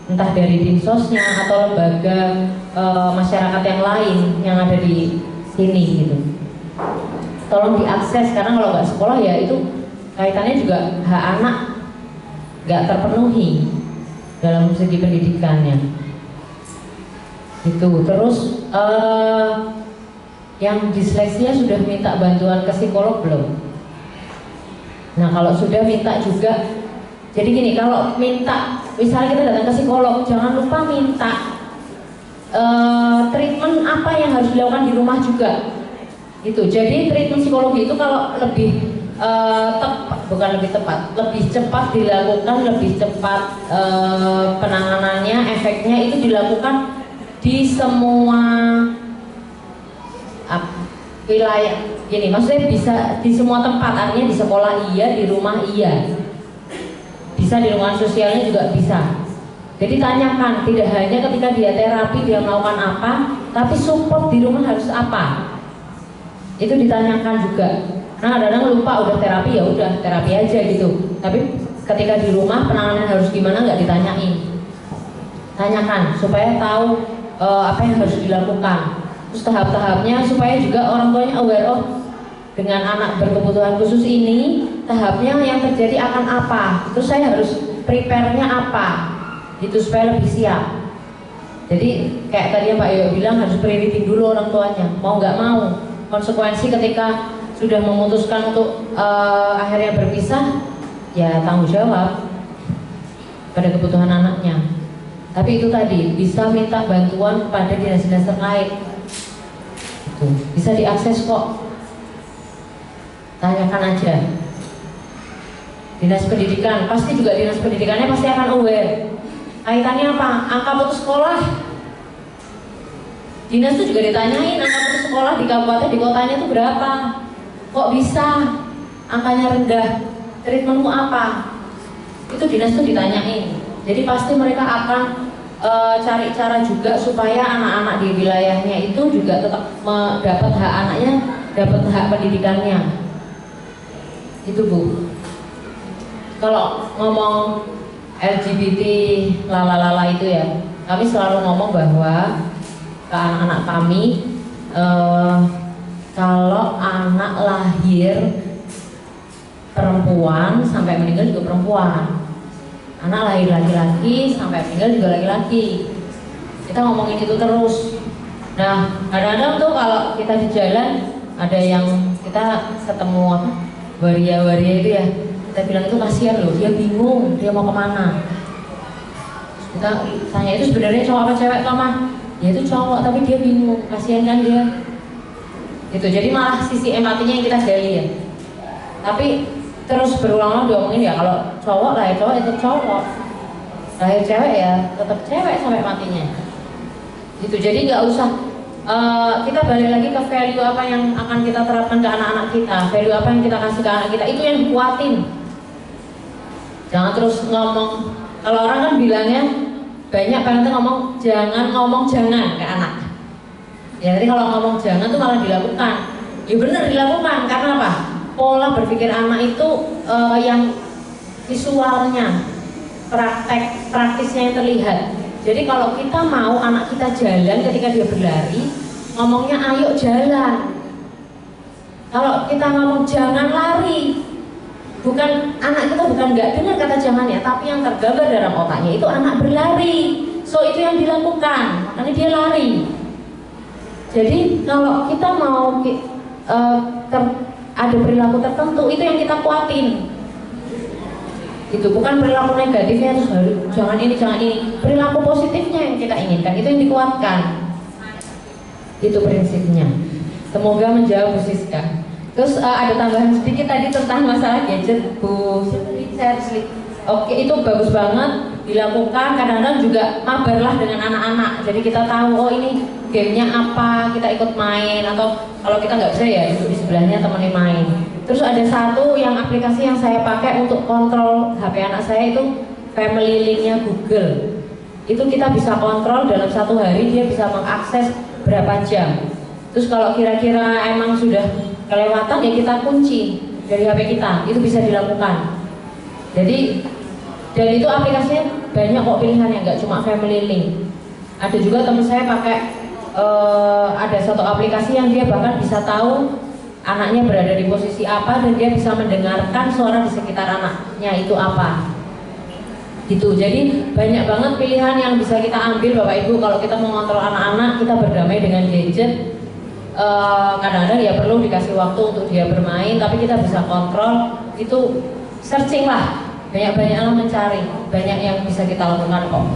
Entah dari dinsosnya atau lembaga masyarakat yang lain yang ada di sini gitu. Tolong diakses karena kalau nggak sekolah ya itu kaitannya juga hak anak nggak terpenuhi dalam segi pendidikannya. Itu terus yang disleksia sudah minta bantuan ke psikolog belum? Nah kalau sudah minta juga, jadi gini kalau minta, misalnya kita datang ke psikolog, jangan lupa minta treatment apa yang harus dilakukan di rumah juga. Gitu. Jadi treatment psikologi itu kalau lebih bukan lebih tepat, lebih cepat dilakukan, lebih cepat penanganannya, efeknya itu dilakukan di semua wilayah. Gini, maksudnya bisa di semua tempat, artinya di sekolah iya, di rumah iya, bisa di lingkungan sosialnya juga bisa. Jadi tanyakan, tidak hanya ketika dia terapi dia melakukan apa, tapi support di rumah harus apa. Itu ditanyakan juga. Nah kadang-kadang lupa udah terapi ya udah terapi aja gitu. Tapi ketika di rumah penanganan harus gimana nggak ditanyain. Tanyakan supaya tahu apa yang harus dilakukan. Terus tahap-tahapnya supaya juga orang tuanya aware dengan anak berkebutuhan khusus ini tahapnya yang terjadi akan apa. Terus saya harus prepare-nya apa. Gitu supaya lebih siap. Jadi kayak tadi yang Pak Yoyo bilang harus pre-reading dulu orang tuanya. Mau nggak mau konsekuensi ketika sudah memutuskan untuk akhirnya berpisah ya tanggung jawab pada kebutuhan anaknya. Tapi itu tadi bisa minta bantuan pada dinas-dinas terkait. Itu bisa diakses kok. Tanyakan aja. Dinas pendidikan pasti juga dinas pendidikannya pasti akan aware. Kaitannya apa? Angka putus sekolah. Dinas itu juga ditanyain angka putus sekolah di kabupaten di kotanya itu berapa? Kok bisa angkanya rendah? Treatmentmu apa? Itu dinas itu ditanyain. Jadi pasti mereka akan cari cara juga supaya anak-anak di wilayahnya itu juga tetap dapat hak anaknya, dapat hak pendidikannya. Itu Bu. Kalau ngomong LGBT lala-lala itu ya, kami selalu ngomong bahwa ke anak-anak kami kalau anak lahir perempuan sampai meninggal juga perempuan, anak lahir laki-laki sampai meninggal juga laki-laki. Kita ngomongin itu terus. Nah kadang-kadang tuh kalau kita di jalan ada yang kita ketemu apa waria-waria itu ya, kita bilang itu kasihan loh, dia bingung dia mau kemana. Kita tanya itu sebenarnya cowok apa cewek Mama? Ya itu cowok tapi dia bingung, kasihan kan dia. Gitu. Jadi malah sisi empatinya yang kita gali ya. Tapi terus berulang-ulang diomongin ya kalau cowok lahir cowok itu cowok, lahir cewek ya tetap cewek sampai matinya. Gitu. Jadi nggak usah kita balik lagi ke value apa yang akan kita terapkan ke anak-anak kita, value apa yang kita kasih ke anak kita itu yang dikuatin. Jangan terus ngomong. Kalau orang kan bilangnya banyak parenting ngomong jangan ke anak. Ya jadi kalau ngomong jangan tuh malah dilakukan. Ya benar dilakukan karena apa? Pola berpikir anak itu yang visualnya, praktisnya yang terlihat. Jadi kalau kita mau anak kita jalan ketika dia berlari, ngomongnya ayo jalan. Kalau kita ngomong jangan lari, bukan anak kita bukan nggak dengar kata jangan ya, tapi yang tergambar dalam otaknya itu anak berlari. So itu yang dilakukan, makanya dia lari. Jadi kalau kita mau ada perilaku tertentu itu yang kita kuatin. Itu bukan perilaku negatifnya terus jangan ini, perilaku positifnya yang kita inginkan itu yang dikuatkan. Itu prinsipnya. Semoga menjawab Bu Siska. Terus ada tambahan sedikit tadi tentang masalah gadget, Bu. Oke, itu bagus banget dilakukan. Kadang-kadang juga mabarlah dengan anak-anak. Jadi kita tahu, oh ini gamenya apa, kita ikut main. Atau kalau kita nggak bisa ya duduk di sebelahnya temenin main. Terus ada satu yang aplikasi yang saya pakai untuk kontrol HP anak saya itu Family Link-nya Google. Itu kita bisa kontrol dalam satu hari dia bisa mengakses berapa jam. Terus kalau kira-kira emang sudah kelewatan ya kita kunci dari HP kita, itu bisa dilakukan. Jadi dan itu aplikasinya banyak kok pilihannya, nggak cuma Family Link. Ada juga teman saya pakai ada satu aplikasi yang dia bahkan bisa tahu anaknya berada di posisi apa dan dia bisa mendengarkan suara di sekitar anaknya itu apa. Gitu. Jadi banyak banget pilihan yang bisa kita ambil Bapak Ibu kalau kita mau ngontrol anak-anak, kita berdamai dengan gadget. Kadang-kadang ya perlu dikasih waktu untuk dia bermain, tapi kita bisa kontrol. Itu searching lah, banyak-banyaklah mencari, banyak yang bisa kita lakukan kok.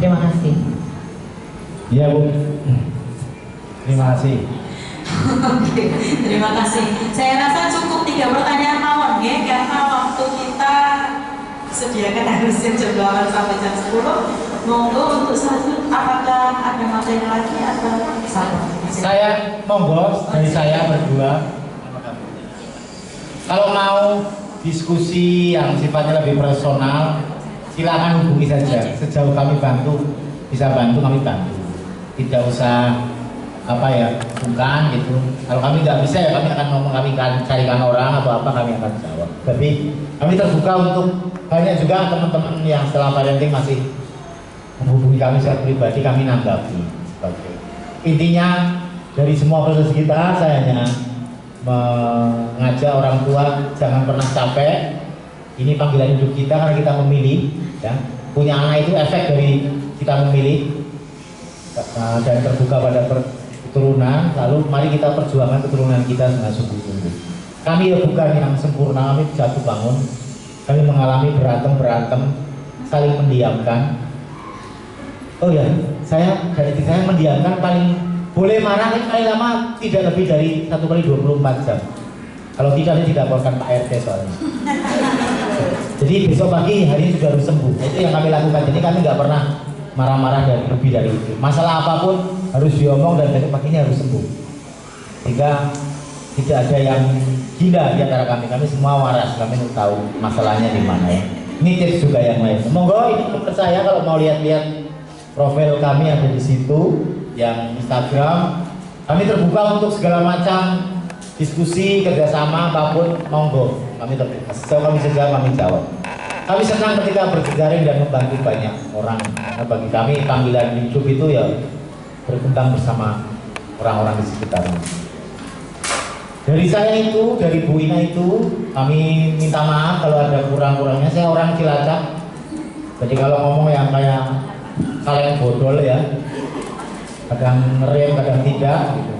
Terima kasih. Iya Bu, terima kasih. Oke, terima kasih. Saya rasa cukup 3 pertanyaan mawon ya, karena waktu kita sediakan harusnya jam 8 sampai jam 10. Monggo untuk selanjutnya, apakah ada materi lagi atau Saya monggo dari saya berdua. Kalau mau diskusi yang sifatnya lebih personal, silakan hubungi saja. Sejauh kami bantu, bisa bantu kami bantu. Tidak usah apa ya, bukan gitu. Kalau kami nggak bisa ya kami akan ngomong, kami akan carikan orang atau apa, kami akan jawab. Tapi kami terbuka untuk banyak juga teman-teman yang setelah parenting masih menghubungi kami secara pribadi, kami nanggapi. Intinya dari semua proses kita, saya hanya mengajak orang tua jangan pernah capek. Ini panggilan hidup kita karena kita memilih, ya. Punya anak itu efek dari kita memilih dan terbuka pada keturunan. Lalu mari kita perjuangkan keturunan kita dengan sungguh-sungguh. Kami ya bukan yang sempurna, kami jatuh bangun, kami mengalami berantem, saling mendiamkan. Oh ya, saya mendiamkan paling boleh marah paling lama tidak lebih dari 1 kali 24 jam. Kalau tidak, ini dilaporkan Pak RT soalnya. Jadi besok pagi hari ini sudah harus sembuh. Itu yang kami lakukan. Jadi kami nggak pernah marah-marah dari lebih dari itu. Masalah apapun harus diomong dan besok paginya harus sembuh. Sehingga tidak ada yang gila di antara kami. Kami semua waras. Kami tahu masalahnya di mana ya. Ini tips juga yang lain. Monggo ini percaya kalau mau lihat-lihat profil kami ada di situ, yang Instagram. Kami terbuka untuk segala macam diskusi, kerjasama, apapun, monggo. Kami terbuka. Sejauh kami bisa kami jawab. Kami senang ketika berjejaring dan membantu banyak orang. Karena bagi kami panggilan hidup itu ya berkembang bersama orang-orang di sekitarnya. Dari saya itu, dari Bu Ina itu, kami minta maaf kalau ada kurang-kurangnya. Saya orang Cilacap. Jadi kalau ngomong yang kayak kalian bodol ya, kadang ngerem, kadang tidak gitu.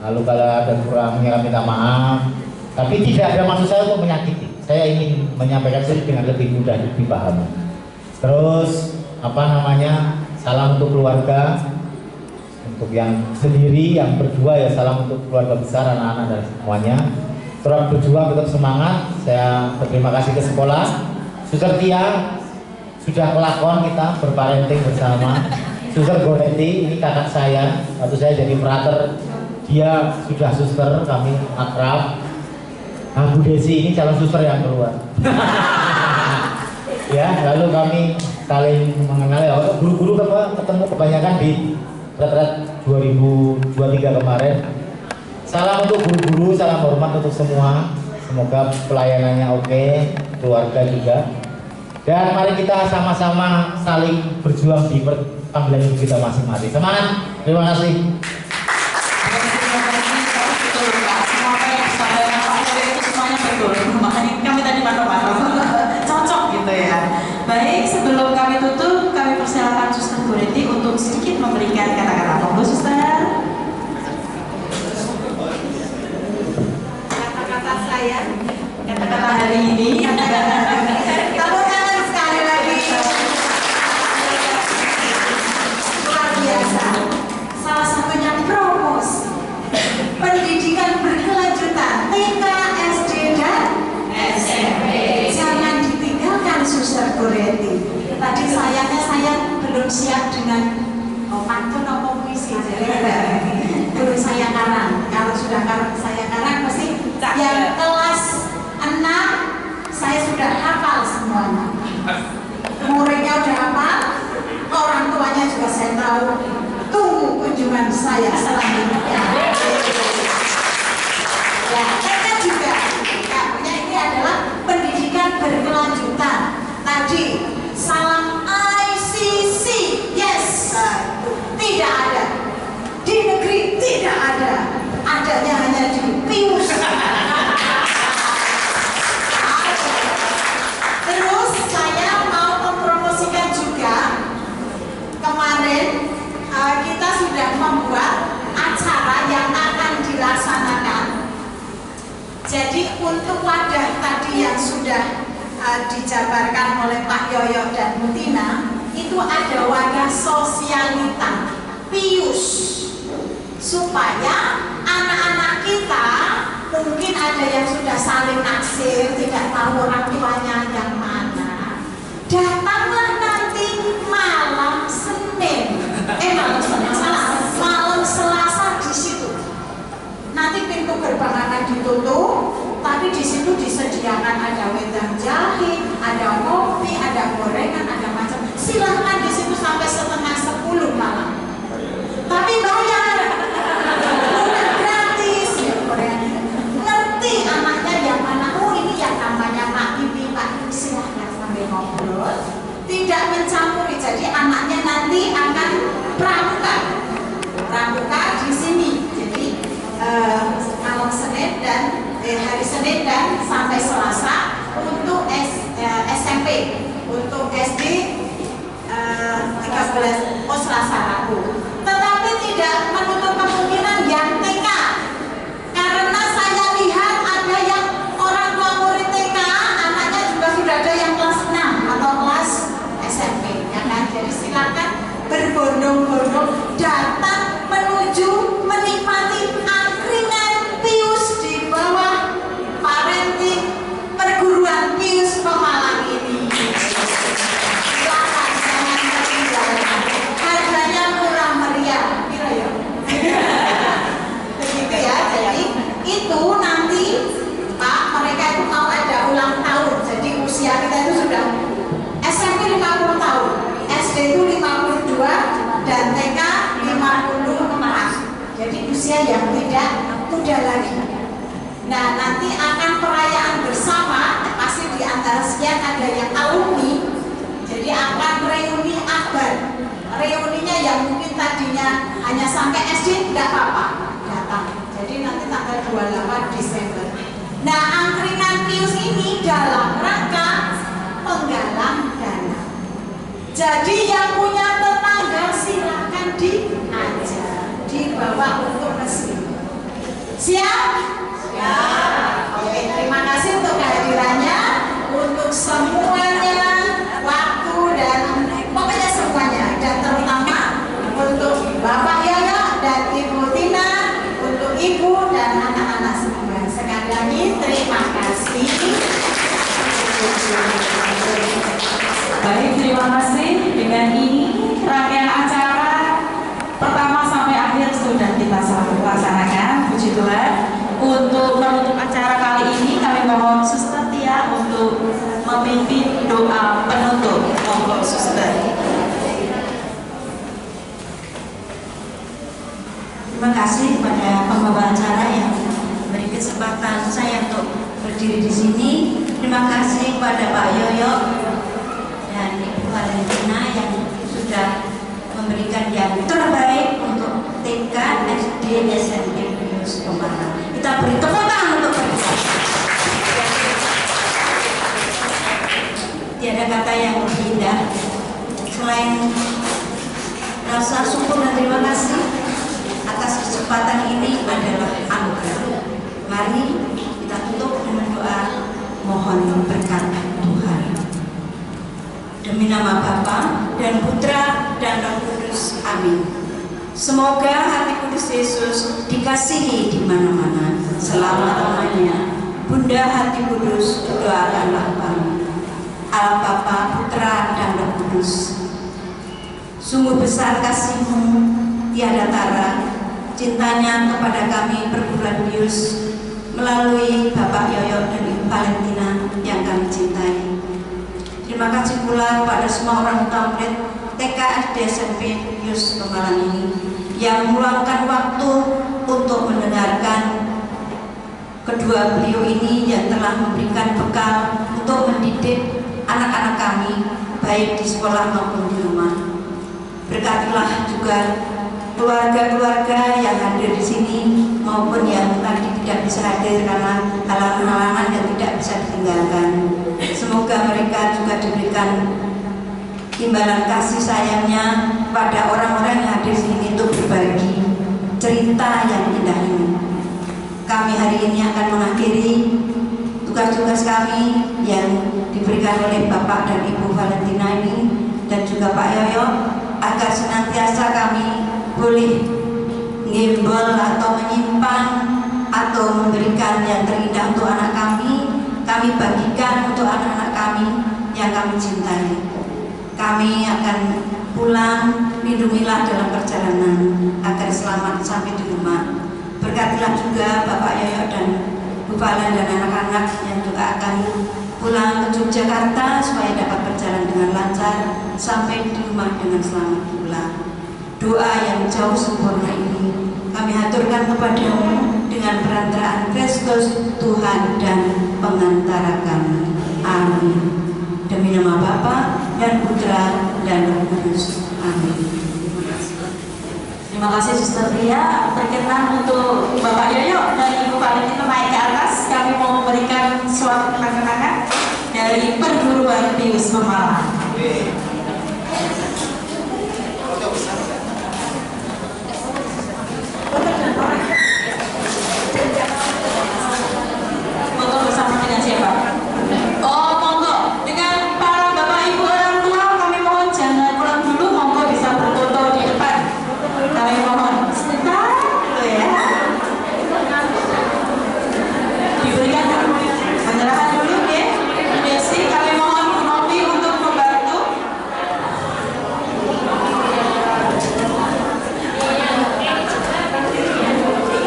Lalu kalau ada kurangnya kami minta maaf, tapi tidak ada maksud saya untuk menyakiti. Saya ingin menyampaikan sendiri dengan lebih mudah dipahami. Terus salam untuk keluarga, untuk yang sendiri, yang berdua ya salam untuk keluarga besar, anak-anak dan semuanya. Terus berjuang, tetap semangat. Saya berterima kasih ke sekolah. Suster Tia sudah kelakon kita berparenting bersama. Suster Goreti ini kakak saya, waktu saya jadi frater dia sudah suster, kami akrab. Nah, Bu Desi ini calon suster yang keluar. Ya, lalu kami saling mengenal ya. Guru-guru ketemu kebanyakan di retret 2023 kemarin. Salam untuk guru-guru, salam hormat untuk semua. Semoga pelayanannya oke, keluarga juga. Dan mari kita sama-sama saling berjuang di panggilan hidup kita masing-masing. Semangat, terima kasih. Makanya kami tadi pantau-pantau cocok gitu ya. Baik, sebelum kami tutup, kami persilakan Suster Goreti untuk sedikit memberikan kata-kata. Monggo Suster. Kata-kata saya, Kata-kata hari ini. tepuk tangan sekali lagi. Luar biasa. Salah satunya promosi pendidikan berkelanjutan. Bu Reti. Tadi sayangnya saya belum siap dengan pantun atau puisi, jadi belum saya karang. Kalau sudah saya karang pasti yang kelas 6 saya sudah hafal semuanya. Muridnya udah hafal, orang tuanya juga saya tahu. Tunggu kunjungan saya selanjutnya. Ya, mereka juga. Punya ini adalah pendidikan berkelanjutan. Tadi salam ICC, yes, tidak ada. Di negeri tidak ada. Adanya hanya di Pius. Terus saya mau mempromosikan juga. Kemarin kita sudah membuat acara yang akan dilaksanakan. Jadi untuk wadah tadi yang sudah dijabarkan oleh Pak Yoyo dan Bu Tina, itu ada wadah sosialita Pius, supaya anak-anak kita mungkin ada yang sudah saling naksir, tidak tahu orang tuanya yang mana. Datanglah nanti malam Senin, malam Selasa di situ. Nanti pintu gerbang akan ditutup, tapi di situ disediakan ada wedang jahe, ada kopi, ada gorengan, ada macam. Silahkan di situ sampai setengah 10 malam. Tapi bayar, bukan gratis. Ngerti anaknya yang mana? Oh ini yang namanya Pak Bibi, Pak Ibu, silahkan sambil ngobrol. Tidak mencampuri. Jadi anaknya nanti akan pramuka di sini. Jadi malam Senin dan hari Senin dan sampai Selasa untuk SMP, untuk SD 13 Selasa Rabu. Tetapi tidak menutup kemungkinan yang TK, karena saya lihat ada yang orang tua murid TK anaknya juga sudah ada yang kelas 6 atau kelas SMP, ya kan? Jadi silakan berbondong-bondong datang menuju menikmati angkringan Pius di bawah parenting perguruan Pius Pemalang ini. Silakan, jangan ketinggalan. Harganya murah meriah, kira ya. Begitu ya. Jadi itu nanti Pak, mereka itu mau ada ulang tahun. Jadi usia kita itu sudah SMP 50 tahun, SD itu 52 dan TK 54. Jadi usia yang tidak muda lagi. Nah, nanti akan perayaan bersama, pasti di antara sekian ada yang alumni. Jadi akan reuni akbar. Reuninya yang mungkin tadinya hanya sampai SD tidak apa-apa, datang. Jadi nanti tanggal 28 Desember. Nah, angkringan Pius ini dalam rangka penggalang dana. Jadi yang punya tetangga silakan diajak, dibawa untuk resmi. Siap? Siap. Oke, terima kasih untuk kehadirannya, untuk semuanya, waktu dan pokoknya semuanya, dan terutama untuk Bapak Yoyo dan Ibu Tina, untuk Ibu dan anak-anak semua. Sekali lagi terima kasih. Baik, terima kasih. Dengan ini rangkaian acara pertama sampai akhir sudah kita laksanakan. Puji Tuhan. Untuk menutup acara kali ini kami mohon Suster Tia untuk memimpin doa penutup. Monggo Suster. Terima kasih kepada pembawa acara yang beri kesempatan saya untuk berdiri di sini. Terima kasih kepada Pak Yoyo dan Ibu Valentina yang sudah memberikan yang terbaik untuk TK, SD, SMP, Pius Pemalang. Kita beri tepuk tangan untuk mereka. Tiada kata yang lebih indah selain rasa syukur dan terima kasih atas kesempatan ini adalah anugerah. Mari kita tutup dengan doa mohon berkat Tuhan. Demi nama Bapa dan Putra dan Roh Kudus, amin. Semoga hati kudus Yesus dikasihi di mana-mana selama-lamanya. Bunda Hati Kudus, doakanlah kami. Allah Bapa, Putra Kudus. Sungguh besar kasih-Mu tiada tara, cintanya kepada kami perguruan bius melalui Bapak Yoyo dan Ibu Valentina yang kami cintai. Terima kasih pula kepada semua orang tua murid TK SD SMP Bius Pemalang ini yang meluangkan waktu untuk mendengarkan kedua beliau ini yang telah memberikan bekal untuk mendidik anak-anak kami baik di sekolah maupun di rumah. Berkatilah juga keluarga-keluarga yang hadir di sini maupun yang tadi tidak bisa hadir karena halangan-halangan yang tidak bisa ditinggalkan. Semoga mereka juga diberikan imbalan kasih sayangnya pada orang-orang yang hadir di sini untuk berbagi cerita yang indah ini. Kami hari ini akan mengakhiri tugas-tugas kami yang diberikan oleh Bapak dan Ibu Valentina ini dan juga Pak Yoyo, agar senantiasa kami boleh ngembel atau menyimpan atau memberikan yang terindah untuk anak kami bagikan untuk anak-anak kami yang kami cintai. Kami akan pulang, lindungilah dalam perjalanan agar selamat sampai di rumah. Berkatilah juga Bapak Yoyo dan Bu Valen dan anak-anak yang juga akan pulang ke Yogyakarta supaya dapat berjalan dengan lancar sampai di rumah dengan selamat pula. Doa yang jauh sempurna ini kami haturkan kepadamu dengan perantaraan Kristus Tuhan dan pengantara kami. Amin. Demi nama Bapa dan Putra dan Roh Kudus. Amin. Terima kasih Suster Ria. Berkenan untuk Bapak Yoyo dan Ibu Valentina naik ke atas. Kami mau memberikan suatu kenang-kenangan dari perguruan Pius Pemalang. Foto bersama dengan siapa? Oh, monggo. Dengan para Bapak Ibu orang tua, kami mohon jangan pulang dulu. Monggo bisa berfoto di depan. Kami mohon sebentar dulu ya. Diberikan penyerahan dulu ya. Desi, kami mohon Novi untuk membantu.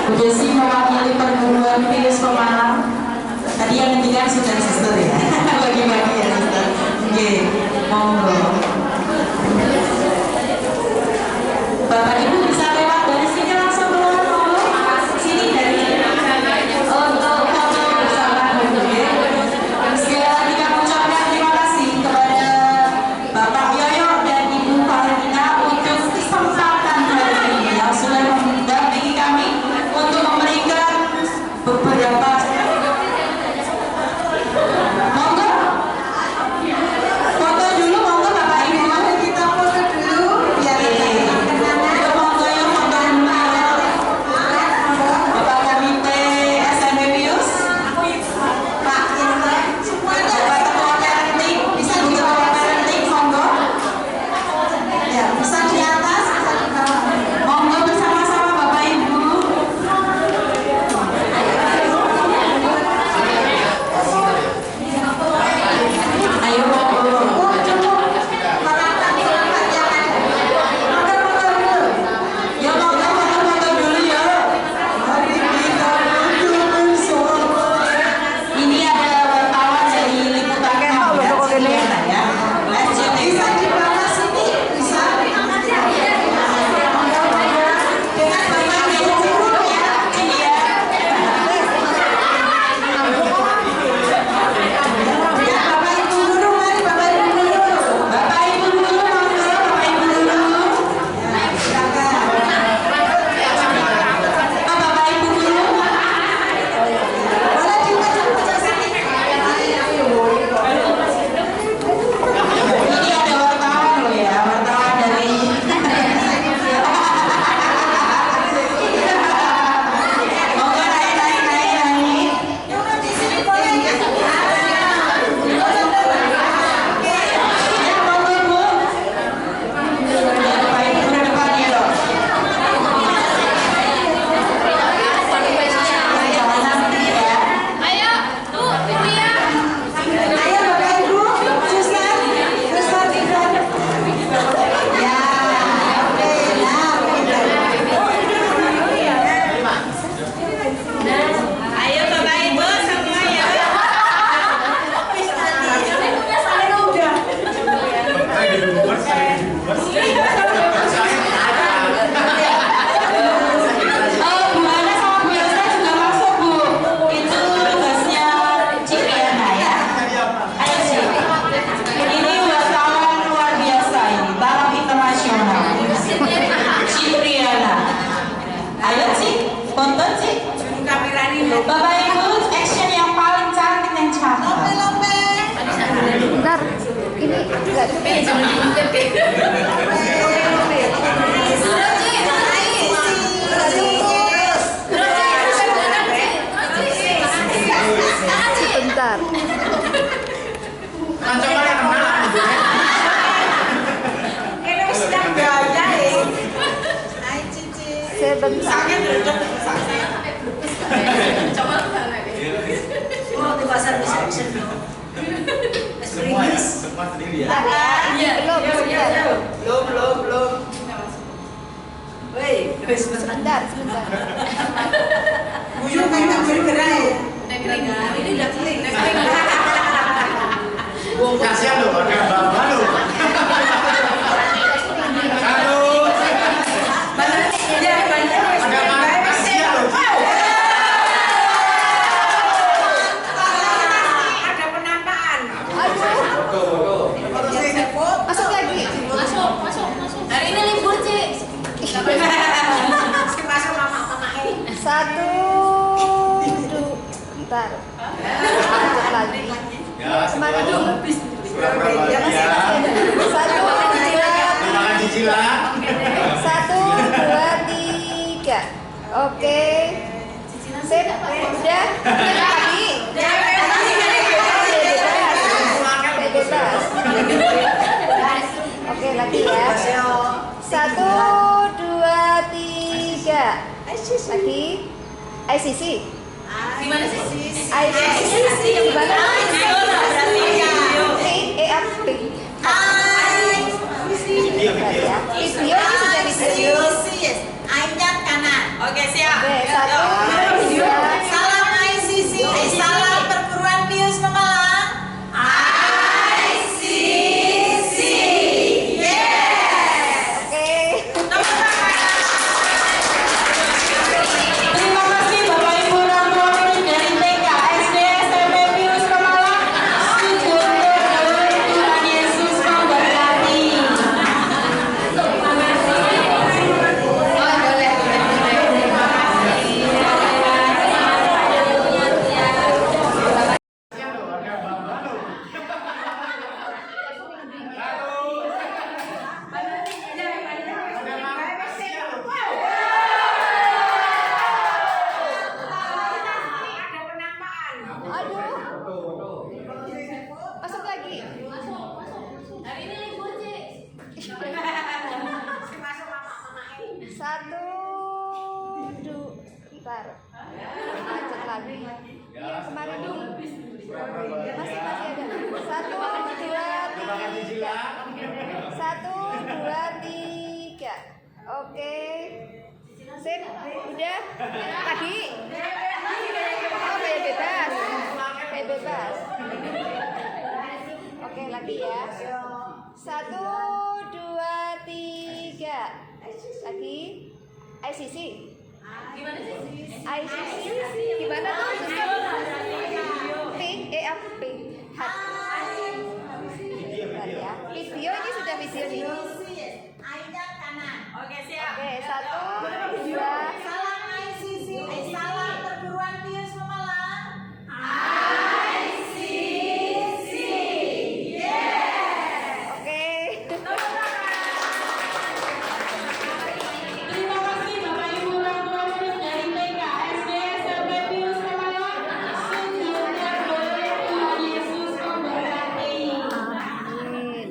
Bu Desi mewakili perguruan Pius Pemalang. Tadi yang ketiga sudah Suster ya. Bagi-bagi ya Suster. Oke, monggo. Bapak Ibu bisa lewat dari sini langsung keluar dulu. Sini dari untuk foto bersama dulu ya. Sekali lagi kami ucapkan terima kasih kepada Bapak Yoyo dan Ibu Valentina untuk kesempatan hari ini yang sudah mendampingi kami untuk memberikan beberapa monggo foto dulu monggo Bapak jangan diungkit deh. Bentar. Kan coba yang kenal ibunya. Ini wis sedang gaya ya. Hai Cici. Sebentar. Sakit duduk sakit. Coba Oh, di pasar bisa seneng. Semua ya, semua sendiri ya. Iya, Belum, sebentar. Belum. Woi, wis Sebentar, sebentar. Buyung kayak tak bergerak ya. ini udah kering. Kasihan loh, pakai bapak loh. Satu. Ya, banyak. Ada mana? Kasihan loh. Ada penampakan. Aduh, masuk lagi. Masuk. Hari ini libur, Cik. Masuk mama-mama. Satu, bentar. Lanjut lagi. Ya, Kemana satu. dulu? Berapa Ya, masih ya? ada. Satu, dua, Makan cicilan. 1, 2, 3. Oke. Sip, udah. Lagi. Bebas. Oke, lagi ya. 1, 2, 3. Lagi. ICC. Gimana sih? ICC. Gimana? EAP. Video, Bentar video. ya. Video ini sudah video. Ayat kanan. Oke, siap. Oke, 1, 2. Salam ICC. Salam perguruan Pius Pemalang. ICC. Yes. Oke. Terima kasih Bapak Ibu orang tua murid dari TK, SD, SMP Pius Pemalang. Sujud Tuhan Yesus memberkati. Aduh. Masuk lagi. Hari ini libur, Cik. Satu, dua, bentar. Lanjut lagi. Kemarin dulu. Masih ada. 1, 2, 3. Oke. Sip, udah. Lagi. Oh, bebas. Bebas. Oke, lagi ya. 1, 2, 3. Lagi. ICC. Gimana sih? ICC. Gimana tuh? P, EAP. Bentar ya. Video ini sudah video nih. Ayat kanan. Oke, siap. Oke, 1, 2. Salam ICC. Salam perguruan Pius Pemalang. ICC. Yes. Oke. Terima kasih Bapak Ibu orang tua murid dari TK, SD, SMP Pius Pemalang. Sujud Tuhan Yesus memberkati. Amin.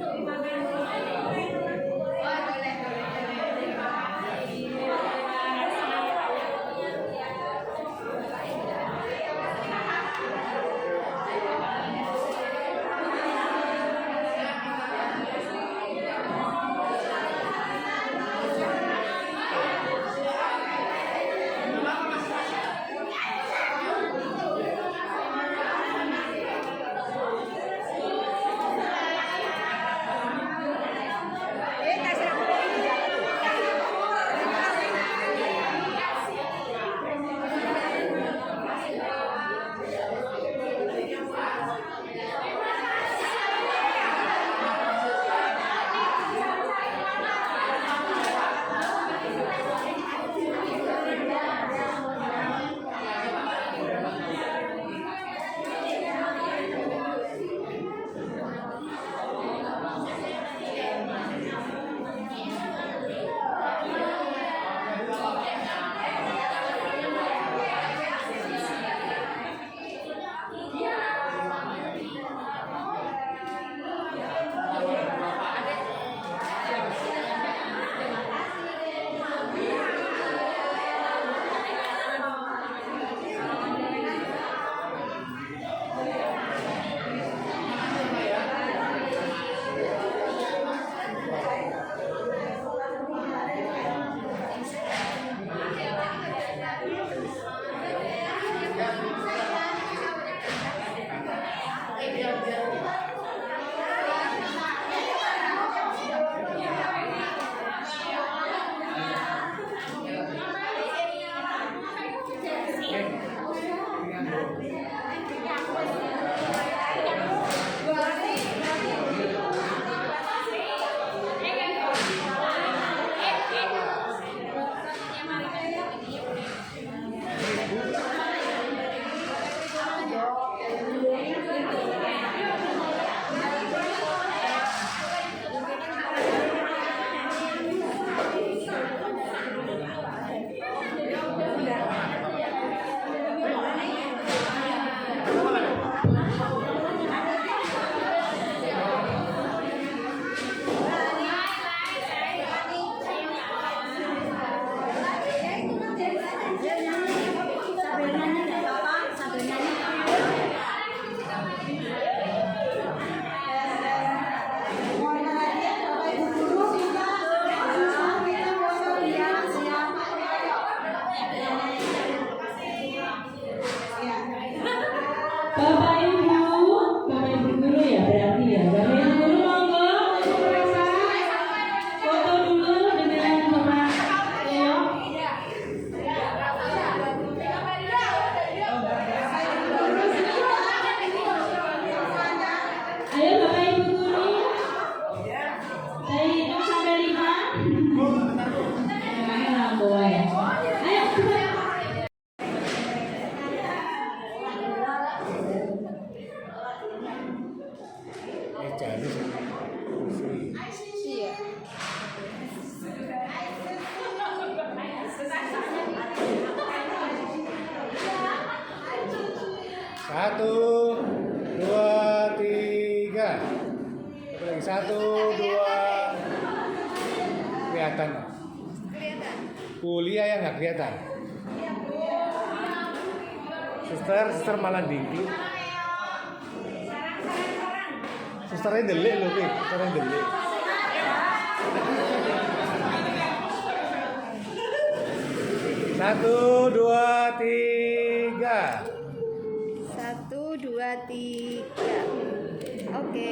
Satu, dua. Kelihatan. Kelihatan. Kuliah ya nggak kelihatan. Suster malah dingklu. Susternya delik loh, Pi. Susternya delik. Satu, dua, tiga. 1, 2, 3. Oke.